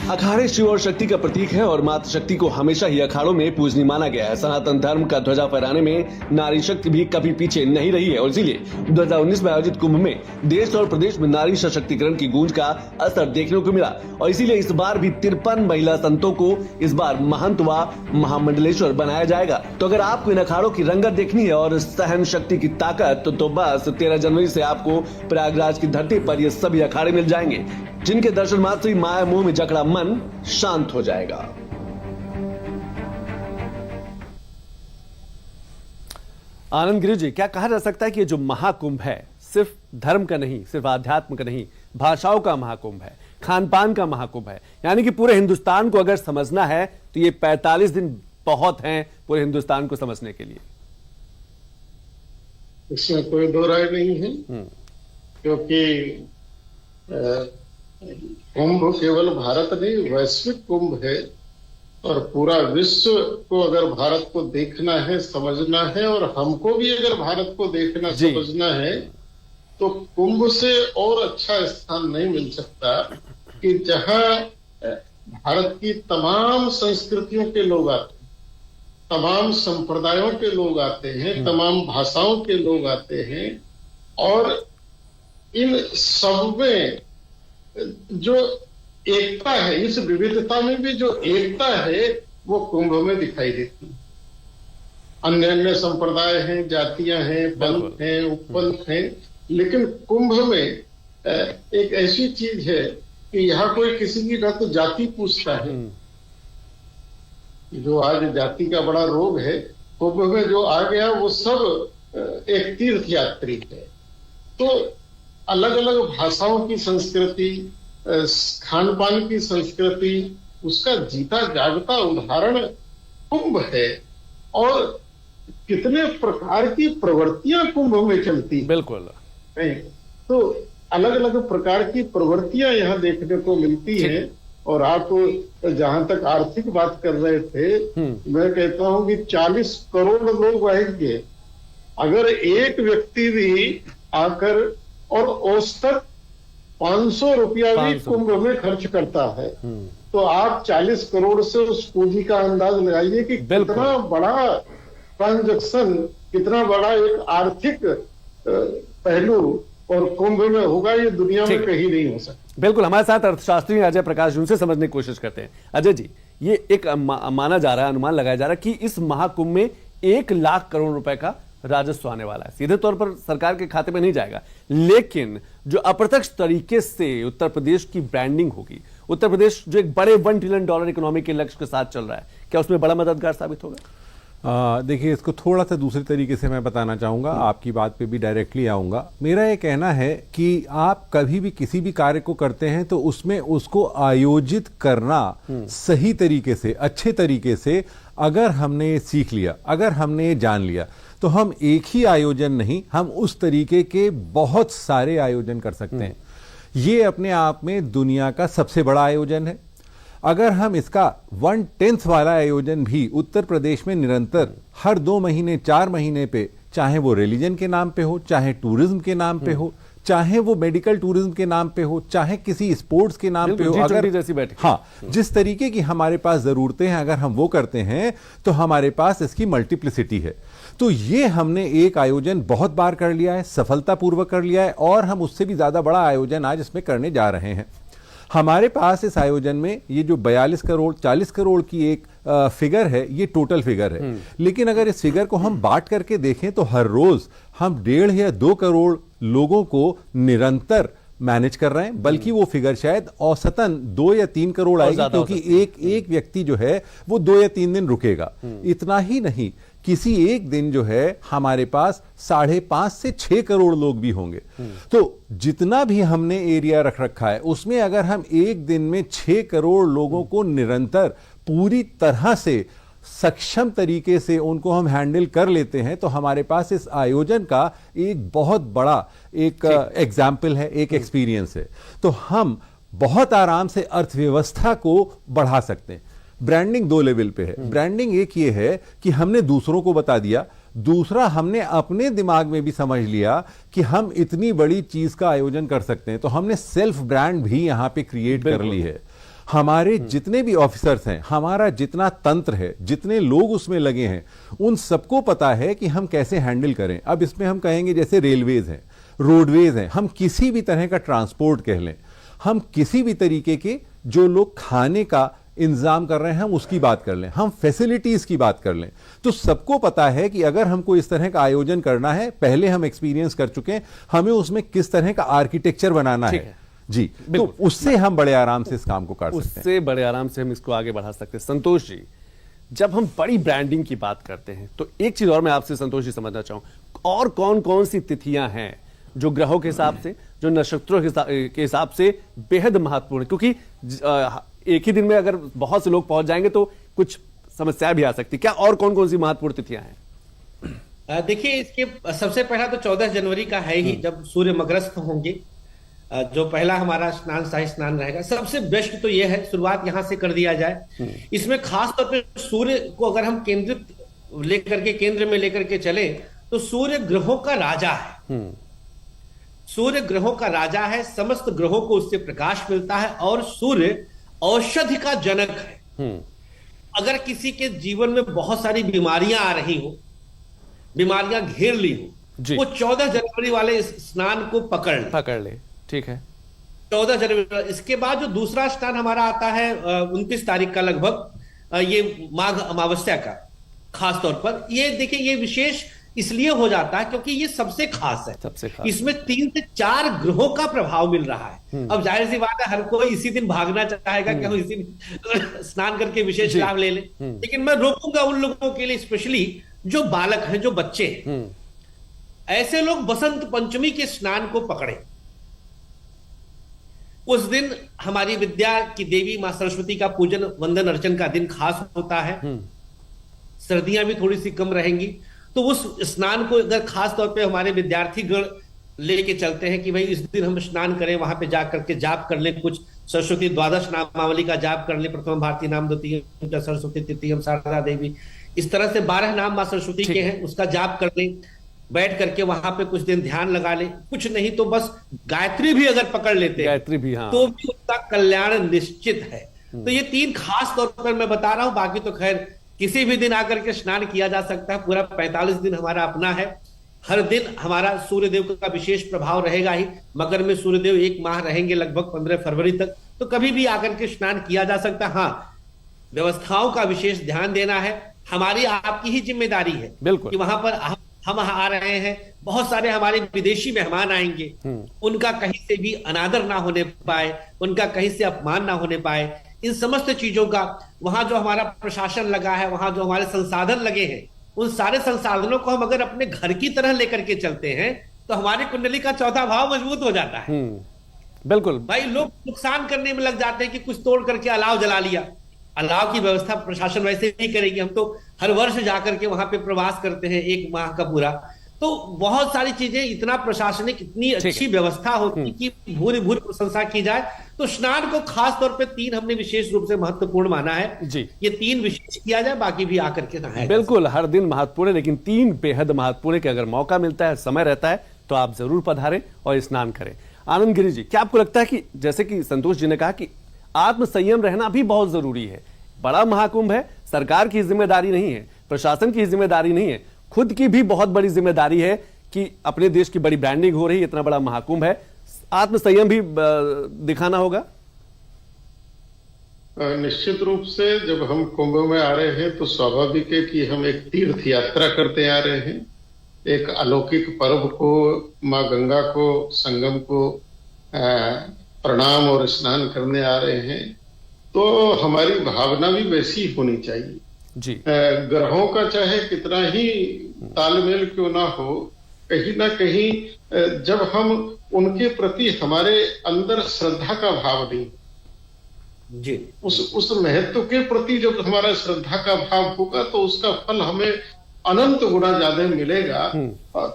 अखाड़े शिव और शक्ति का प्रतीक है और मातृ शक्ति को हमेशा ही अखाड़ों में पूजनीय माना गया है। सनातन धर्म का ध्वजा फहराने में नारी शक्ति भी कभी पीछे नहीं रही है और इसीलिए 2019 में आयोजित कुंभ में देश और प्रदेश में नारी सशक्तिकरण की गूंज का असर देखने को मिला और इसीलिए इस बार भी 53 महिला संतों को इस बार महंत व महामंडलेश्वर बनाया जाएगा। तो अगर आपको इन अखाड़ों की रंगत देखनी है और सहन शक्ति की ताकत, तो बस 13 जनवरी से आपको प्रयागराज की धरती पर ये सभी अखाड़े मिल जाएंगे, जिनके दर्शन मात्र ही माया मोह में जकड़ा मन शांत हो जाएगा। आनंद गिरी जी, क्या कहा जा सकता है कि ये जो महाकुंभ है सिर्फ धर्म का नहीं, सिर्फ आध्यात्म का नहीं, भाषाओं का महाकुंभ है, खान पान का महाकुंभ है, यानी कि पूरे हिंदुस्तान को अगर समझना है तो ये 45 दिन बहुत हैं पूरे हिंदुस्तान को समझने के लिए। इसमें कोई दो राय नहीं है, क्योंकि कुंभ केवल भारत नहीं, वैश्विक कुंभ है और पूरा विश्व को अगर भारत को देखना है, समझना है और हमको भी अगर भारत को देखना समझना है तो कुंभ से और अच्छा स्थान नहीं मिल सकता कि जहां भारत की तमाम संस्कृतियों के लोग आते हैं, तमाम संप्रदायों के लोग आते हैं, तमाम भाषाओं के लोग आते हैं और इन सब में जो एकता है, इस विविधता में भी जो एकता है वो कुंभ में दिखाई देती है। अन्य अन्य संप्रदाय हैं, जातियां हैं, पंथ हैं, उपपंथ हैं, लेकिन कुंभ में एक ऐसी चीज है कि यहाँ कोई किसी की ना तो जाति पूछता है। जो आज जाति का बड़ा रोग है, कुंभ में जो आ गया वो सब एक तीर्थ यात्री है। तो अलग अलग भाषाओं की संस्कृति, खान पान की संस्कृति, उसका जीता जागता उदाहरण कुंभ है और कितने प्रकार की प्रवृत्तियां कुंभ में चलती है। बिल्कुल, तो अलग अलग प्रकार की प्रवृत्तियां यहाँ देखने को मिलती हैं। और आप जहां तक आर्थिक बात कर रहे थे, मैं कहता हूं कि 40 करोड़ लोग आएंगे, अगर एक व्यक्ति भी आकर और औसतन 500 रुपया भी 500 कुंभ में खर्च करता है। तो आप 40 करोड़ से उस पूंजी का अंदाज लगाइए कि बिल्कुल। कितना बड़ा ट्रांजैक्शन, कितना बड़ा एक आर्थिक पहलू और कुंभ में होगा, ये दुनिया में ठीक। कहीं नहीं हो सकता। बिल्कुल, हमारे साथ अर्थशास्त्री अजय प्रकाश, उनसे समझने की कोशिश करते हैं। अजय जी, ये एक माना जा रहा है, अनुमान लगाया जा रहा है कि इस महाकुंभ में 1 लाख करोड़ रुपए का राजस्व आने वाला है। सीधे तौर पर सरकार के खाते में नहीं जाएगा, लेकिन जो अप्रत्यक्ष तरीके से उत्तर प्रदेश की ब्रांडिंग होगी, उत्तर प्रदेश जो एक बड़े $1 ट्रिलियन इकोनॉमी के लक्ष्य के साथ चल रहा है, क्या उसमें बड़ा मददगार साबित होगा? देखिए, इसको थोड़ा सा दूसरे तरीके से मैं बताना चाहूँगा, आपकी बात पे भी डायरेक्टली आऊँगा। मेरा ये कहना है कि आप कभी भी किसी भी कार्य को करते हैं तो उसमें उसको आयोजित करना सही तरीके से, अच्छे तरीके से अगर हमने सीख लिया, अगर हमने जान लिया, तो हम एक ही आयोजन नहीं, हम उस तरीके के बहुत सारे आयोजन कर सकते हैं। ये अपने आप में दुनिया का सबसे बड़ा आयोजन है। अगर हम इसका 1/10 वाला आयोजन भी उत्तर प्रदेश में निरंतर हर 2 महीने 4 महीने पे, चाहे वो रिलीजन के नाम पे हो, चाहे टूरिज्म के नाम पे हो, चाहे वो मेडिकल टूरिज्म के नाम पे हो, चाहे किसी स्पोर्ट्स के नाम पे हो, अगर जैसी बैठक, हाँ, जिस तरीके की हमारे पास जरूरतें हैं, अगर हम वो करते हैं तो हमारे पास इसकी मल्टीप्लिसिटी है। तो ये हमने एक आयोजन बहुत बार कर लिया है, सफलतापूर्वक कर लिया है, और हम उससे भी ज्यादा बड़ा आयोजन आज इसमें करने जा रहे हैं। हमारे पास इस आयोजन में ये जो 42 करोड़ 40 करोड़ की एक फिगर है, ये टोटल फिगर है। लेकिन अगर इस फिगर को हम बांट करके देखें तो हर रोज हम 1.5 या 2 करोड़ लोगों को निरंतर मैनेज कर रहे हैं, बल्कि वो फिगर शायद औसतन 2 या 3 करोड़ आएगी, क्योंकि एक व्यक्ति जो है वो 2 या 3 दिन रुकेगा। इतना ही नहीं, किसी एक दिन जो है हमारे पास 5.5 से 6 करोड़ लोग भी होंगे। तो जितना भी हमने एरिया रख रखा है, उसमें अगर हम एक दिन में 6 करोड़ लोगों को निरंतर पूरी तरह से सक्षम तरीके से उनको हम हैंडल कर लेते हैं, तो हमारे पास इस आयोजन का एक बहुत बड़ा एक एग्जाम्पल है, एक एक्सपीरियंस है। तो हम बहुत आराम से अर्थव्यवस्था को बढ़ा सकते हैं। ब्रांडिंग 2 लेवल पे है। ब्रांडिंग एक ये है कि हमने दूसरों को बता दिया, दूसरा हमने अपने दिमाग में भी समझ लिया कि हम इतनी बड़ी चीज का आयोजन कर सकते हैं, तो हमने सेल्फ ब्रांड भी यहां पे क्रिएट कर ली है। हमारे जितने भी ऑफिसर्स हैं, हमारा जितना तंत्र है, जितने लोग उसमें लगे हैं, उन सबको पता है कि हम कैसे हैंडल करें। अब इसमें हम कहेंगे जैसे रेलवेज हैं, रोडवेज हैं, हम किसी भी तरह का ट्रांसपोर्ट कह लें, हम किसी भी तरीके के जो लोग खाने का इंतजाम कर रहे हैं, हम उसकी बात कर लें, हम फैसिलिटीज की बात कर लें, तो सबको पता है कि अगर हमको इस तरह का आयोजन करना है, पहले हम एक्सपीरियंस कर चुके हैं, हमें उसमें किस तरह का आर्किटेक्चर बनाना है जी, तो उससे हम बड़े आराम से इस काम को कर सकते हैं, उससे बड़े आराम से हम इसको आगे बढ़ा सकते हैं। संतोष जी, जब हम बड़ी ब्रांडिंग की बात करते हैं तो एक चीज और मैं आपसे संतोष जी समझना चाहूं, और कौन कौन सी तिथियां हैं जो ग्रहों के हिसाब से, जो नक्षत्रों के हिसाब से बेहद महत्वपूर्ण है? क्योंकि एक ही दिन में अगर बहुत से लोग पहुंच जाएंगे तो कुछ समस्याएं भी आ सकती। क्या और कौन कौन सी महत्वपूर्ण तिथियां हैं? देखिए, इसके सबसे पहला तो 14 जनवरी का है ही, जब सूर्य मकरस्थ होंगे, जो पहला हमारा स्नान शाही स्नान रहेगा। सबसे बेस्ट तो यह है, शुरुआत यहां से कर दिया जाए। इसमें खास तौर पे सूर्य को अगर हम केंद्र में लेकर के चले तो सूर्य ग्रहों का राजा है। सूर्य ग्रहों का राजा है, समस्त ग्रहों को उससे प्रकाश मिलता है, और सूर्य औषधि का जनक है। अगर किसी के जीवन में बहुत सारी बीमारियां आ रही हो, बीमारियां घेर ली हो, वो 14 जनवरी वाले स्नान को पकड़ ले। ठीक है, 14 जनवरी। इसके बाद जो दूसरा स्नान हमारा आता है 29 तारीख का लगभग, ये माघ अमावस्या का, खास तौर पर ये देखिए, ये विशेष इसलिए हो जाता है क्योंकि ये सबसे खास है। इसमें 3 से 4 ग्रहों का प्रभाव मिल रहा है। अब जाहिर सी बात है, हर कोई इसी दिन भागना चाहेगा कि हम इसी दिन स्नान करके विशेष लाभ ले लें, लेकिन मैं रोकूंगा उन लोगों के लिए, स्पेशली जो बालक हैं, जो बच्चे हैं, ऐसे लोग बसंत पंचमी के स्नान को पकड़े। उस दिन हमारी विद्या की देवी मां सरस्वती का पूजन, वंदन, अर्चन का दिन खास होता है। सर्दियां भी थोड़ी सी कम रहेंगी, तो उस स्नान को अगर खास तौर पे हमारे विद्यार्थी गण लेके चलते हैं कि भाई इस दिन हम स्नान करें, वहां पे जा करके जाप कर लें, कुछ सरस्वती द्वादश नामावली का जाप कर लें, प्रथम भारती नाम, द्वितीय सरस्वती, तृतीयम शारदा देवी, इस तरह से 12 नाम मां सरस्वती के हैं, उसका जाप कर लें। बैठ करके वहां पे कुछ दिन ध्यान लगा ले, कुछ नहीं तो बस गायत्री भी अगर पकड़ लेते हैं गायत्री भी, हाँ, तो भी उसका कल्याण निश्चित है। तो ये 3 खास तौर पर मैं बता रहा हूं, बाकी तो खैर किसी भी दिन आकर के स्नान किया जा सकता है। पूरा 45 दिन हमारा अपना है। हर दिन हमारा सूर्यदेव का विशेष प्रभाव रहेगा ही। मकर में सूर्यदेव 1 माह रहेंगे, लगभग 15 फरवरी तक, तो कभी भी आकर के स्नान किया जा सकता है। हाँ, व्यवस्थाओं का विशेष ध्यान देना है, हमारी आपकी ही जिम्मेदारी है बिल्कुल कि वहां पर हम आ रहे हैं, बहुत सारे हमारे विदेशी मेहमान आएंगे, उनका कहीं से भी अनादर ना होने पाए, उनका कहीं से अपमान ना होने पाए। इन समस्त चीजों का वहां जो हमारा प्रशासन लगा है, वहां जो हमारे संसाधन लगे हैं, उन सारे संसाधनों को हम अगर अपने घर की तरह लेकर के चलते हैं तो हमारी कुंडली का चौथा भाव मजबूत हो जाता है। बिल्कुल भाई, लोग नुकसान करने में लग जाते हैं कि कुछ तोड़ करके अलाव जला लिया। अलाव की व्यवस्था प्रशासन वैसे ही करेगी। हम तो हर वर्ष जाकर के वहां पे प्रवास करते हैं 1 माह का पूरा। तो बहुत सारी चीजें, इतना प्रशासनिक इतनी अच्छी व्यवस्था होती कि भूरी भूरी प्रशंसा की जाए। तो स्नान को खास तौर पे 3 हमने विशेष रूप से महत्वपूर्ण माना है जी। ये 3 विशेष किया जाए, बाकी भी आकर के नहाए। बिल्कुल, हर दिन महत्वपूर्ण है, लेकिन 3 बेहद महत्वपूर्ण है कि अगर मौका मिलता है, समय रहता है, तो आप जरूर पधारें और स्नान करें। आनंद गिरी जी, क्या आपको लगता है कि जैसे कि संतोष जी ने कहा कि आत्मसंयम रहना भी बहुत जरूरी है? बड़ा महाकुंभ है, सरकार की जिम्मेदारी नहीं है, प्रशासन की जिम्मेदारी नहीं है, खुद की भी बहुत बड़ी जिम्मेदारी है कि अपने देश की बड़ी ब्रांडिंग हो रही है, इतना बड़ा महाकुंभ है, आत्मसंयम भी दिखाना होगा। निश्चित रूप से जब हम कुंभ में आ रहे हैं तो स्वाभाविक है कि हम एक तीर्थ यात्रा करते आ रहे हैं, एक अलौकिक पर्व को, माँ गंगा को, संगम को प्रणाम और स्नान करने आ रहे हैं। तो हमारी भावना भी वैसी होनी चाहिए जी। ग्रहों का चाहे कितना ही तालमेल क्यों ना हो, कहीं ना कहीं जब हम उनके प्रति हमारे अंदर श्रद्धा का भाव नहीं जी, उस महत्व के प्रति जब हमारा श्रद्धा का भाव होगा तो उसका फल हमें अनंत गुना ज्यादा मिलेगा।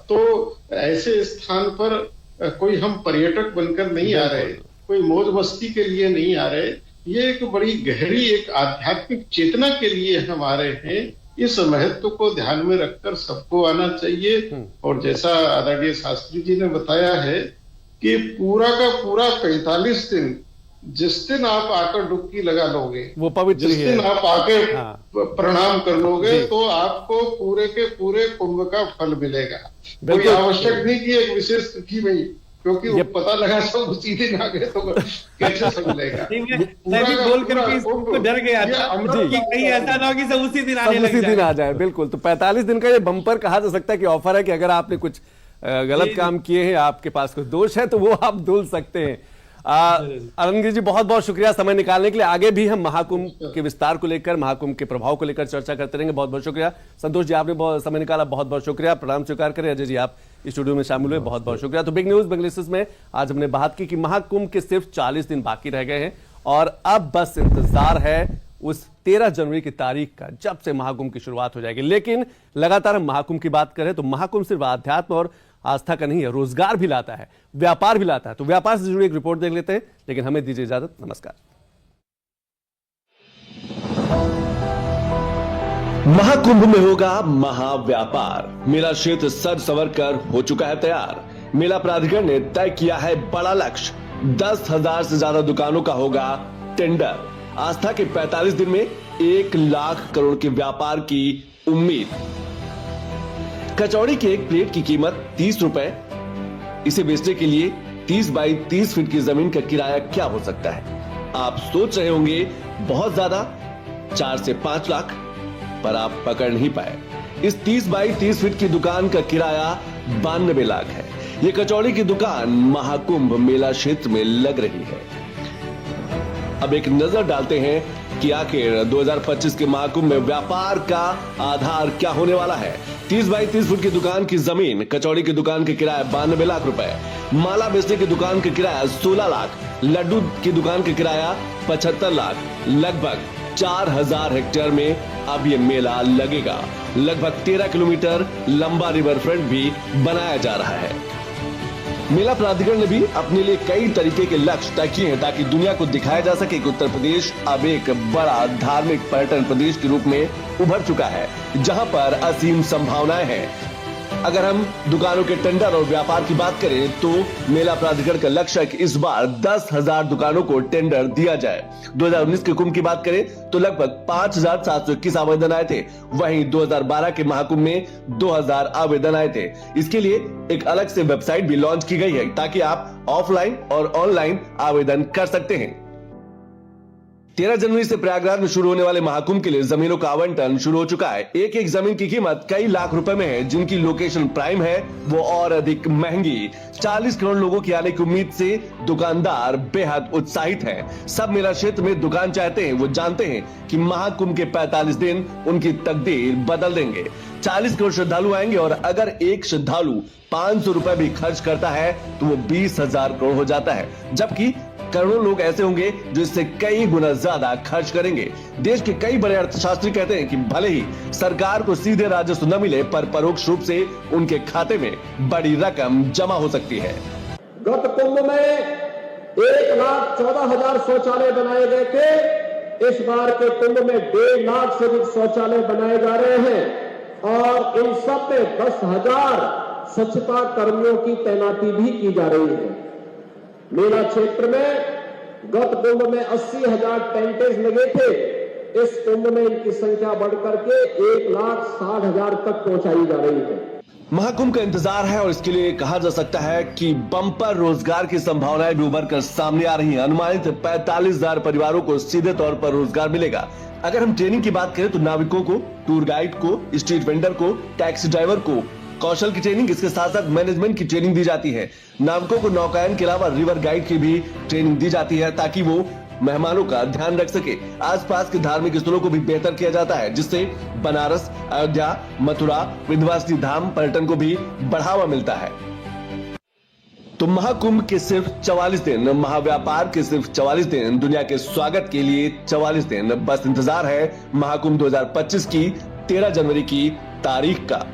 तो ऐसे स्थान पर कोई हम पर्यटक बनकर नहीं आ रहे, कोई मौज मस्ती के लिए नहीं आ रहे, ये एक बड़ी गहरी एक आध्यात्मिक चेतना के लिए हम आ रहे हैं। इस महत्व को ध्यान में रखकर सबको आना चाहिए। और जैसा आदरणीय शास्त्री जी ने बताया है कि पूरा का पूरा 45 दिन, जिस दिन आप आकर डुबकी लगा लोगे, वो पवित्र जिस दिन आप आके प्रणाम कर लोगे, तो आपको पूरे के पूरे कुंभ का फल मिलेगा। कोई आवश्यक नहीं कि एक विशेष तिथि में, क्योंकि वो पता लगा सब उसी दिन आ गए तो कैसे समझेगा। मैं भी बोल करके डर गया था कि कहीं ऐसा ना हो कि सब उसी दिन आने लग दिन आ जाए। बिल्कुल, तो 45 दिन का ये बम्पर कहा जा सकता है कि ऑफर है कि अगर आपने कुछ गलत काम किए हैं, आपके पास कुछ दोष है, तो वो आप धुल सकते हैं। आनंद जी, बहुत बहुत शुक्रिया समय निकालने के लिए। आगे भी हम महाकुंभ के विस्तार को लेकर, महाकुंभ के प्रभाव को लेकर चर्चा करते रहेंगे। बहुत बहुत शुक्रिया संतोष जी, आपने बहुत समय निकाला, बहुत बहुत शुक्रिया। प्रणाम स्वीकार करें। अजय जी, आप स्टूडियो में शामिल हुए, बहुत बहुत शुक्रिया। तो बिग न्यूज बेंगलुरु में आज हमने बात की कि महाकुंभ के सिर्फ 40 दिन बाकी रह गए हैं और अब बस इंतजार है उस 13 जनवरी की तारीख का, जब से महाकुंभ की शुरुआत हो जाएगी। लेकिन लगातार हम महाकुंभ की बात करें तो महाकुंभ सिर्फ आध्यात्म और आस्था का नहीं है, रोजगार भी लाता है, व्यापार भी लाता है। तो व्यापार से जुड़ी एक रिपोर्ट देख लेते हैं, लेकिन हमें दीजिए इजाजत। नमस्कार। महाकुंभ में होगा महाव्यापार। मेला क्षेत्र सज संवर कर हो चुका है तैयार। मेला प्राधिकरण ने तय किया है बड़ा लक्ष्य, 10,000 से ज्यादा दुकानों का होगा टेंडर। आस्था के 45 दिन में 1 लाख करोड़ के व्यापार की उम्मीद। कचौड़ी की एक प्लेट की कीमत 30 रुपए। इसे बेचने के लिए 30 बाई 30 फीट की जमीन का किराया क्या हो सकता है? आप सोच रहे होंगे बहुत ज्यादा, 4 से 5 लाख, पर आप पकड़ नहीं पाए। इस 30 बाई 30 फीट की दुकान का किराया 92 लाख है। ये कचौड़ी की दुकान महाकुंभ मेला क्षेत्र में लग रही है। अब एक नजर डालते हैं कि आखिर 2025 के महाकुंभ में व्यापार का आधार क्या होने वाला है। 30 बाई 30 फुट की दुकान की जमीन, कचौड़ी की दुकान के किराया 92 लाख रुपए, माला बेचने की दुकान का किराया 16 लाख, लड्डू की दुकान का किराया 75 लाख। लगभग 4000 हेक्टेयर में अब ये मेला लगेगा। लगभग 13 किलोमीटर लंबा रिवर फ्रंट भी बनाया जा रहा है। मेला प्राधिकरण ने भी अपने लिए कई तरीके के लक्ष्य तय किए हैं ताकि दुनिया को दिखाया जा सके कि उत्तर प्रदेश अब एक बड़ा धार्मिक पर्यटन प्रदेश के रूप में उभर चुका है, जहां पर असीम संभावनाएं हैं। अगर हम दुकानों के टेंडर और व्यापार की बात करें तो मेला प्राधिकरण का लक्ष्य है कि इस बार 10,000 दुकानों को टेंडर दिया जाए। 2019 के कुंभ की बात करें तो लगभग 5,721 आवेदन आए थे। वहीं 2012 के महाकुंभ में 2,000 आवेदन आए थे। इसके लिए एक अलग से वेबसाइट भी लॉन्च की गई है ताकि आप ऑफलाइन और ऑनलाइन आवेदन कर सकते हैं। 13 जनवरी से प्रयागराज में शुरू होने वाले महाकुंभ के लिए जमीनों का आवंटन शुरू हो चुका है। एक एक जमीन की कीमत कई लाख रुपए में है। जिनकी लोकेशन प्राइम है वो और अधिक महंगी। 40 करोड़ लोगों की आने की उम्मीद से दुकानदार बेहद उत्साहित हैं। सब मेला क्षेत्र में दुकान चाहते हैं। वो जानते हैं कि महाकुंभ के 45 दिन उनकी तकदीर बदल देंगे। 40 करोड़ श्रद्धालु आएंगे और अगर एक श्रद्धालु 500 रुपए भी खर्च करता है तो वो 20,000 करोड़ हो जाता है। जबकि करोड़ों लोग ऐसे होंगे जो इससे कई गुना ज्यादा खर्च करेंगे। देश के कई बड़े अर्थशास्त्री कहते हैं कि भले ही सरकार को सीधे राजस्व न मिले पर परोक्ष रूप से उनके खाते में बड़ी रकम जमा हो सकती है। गत कुंभ में 1,14,000 शौचालय बनाए गए थे। इस बार के कुंभ में 1.5 लाख से अधिक शौचालय बनाए जा रहे हैं और इन सब में 10,000 स्वच्छता कर्मियों की तैनाती भी की जा रही है। मेला क्षेत्र में गत कुंभ में 80,000 टेंटेज लगे थे। इस कुंभ में इनकी संख्या बढ़कर के 1,60,000 तक पहुंचाई जा रही है। महाकुंभ का इंतजार है और इसके लिए कहा जा सकता है कि बम्पर रोजगार की संभावनाएं भी उभर कर सामने आ रही हैं। अनुमानित 45,000 परिवारों को सीधे तौर पर रोजगार मिलेगा। अगर हम ट्रेनिंग की बात करें तो नाविकों को, टूर गाइड को, स्ट्रीट वेंडर को, टैक्सी ड्राइवर को कौशल की ट्रेनिंग, इसके साथ साथ मैनेजमेंट की ट्रेनिंग दी जाती है। नाविकों को नौकायन के अलावा रिवर गाइड की भी ट्रेनिंग दी जाती है ताकि वो मेहमानों का ध्यान रख सके। आसपास के धार्मिक स्थलों को भी बेहतर किया जाता है जिससे बनारस, अयोध्या, मथुरा, विंध्यवासिनी धाम पर्यटन को भी बढ़ावा मिलता है। तो महाकुंभ के सिर्फ 44 दिन, महाव्यापार के सिर्फ 44 दिन, दुनिया के स्वागत के लिए 44 दिन। बस इंतजार है महाकुंभ 2025 की 13 जनवरी की तारीख का।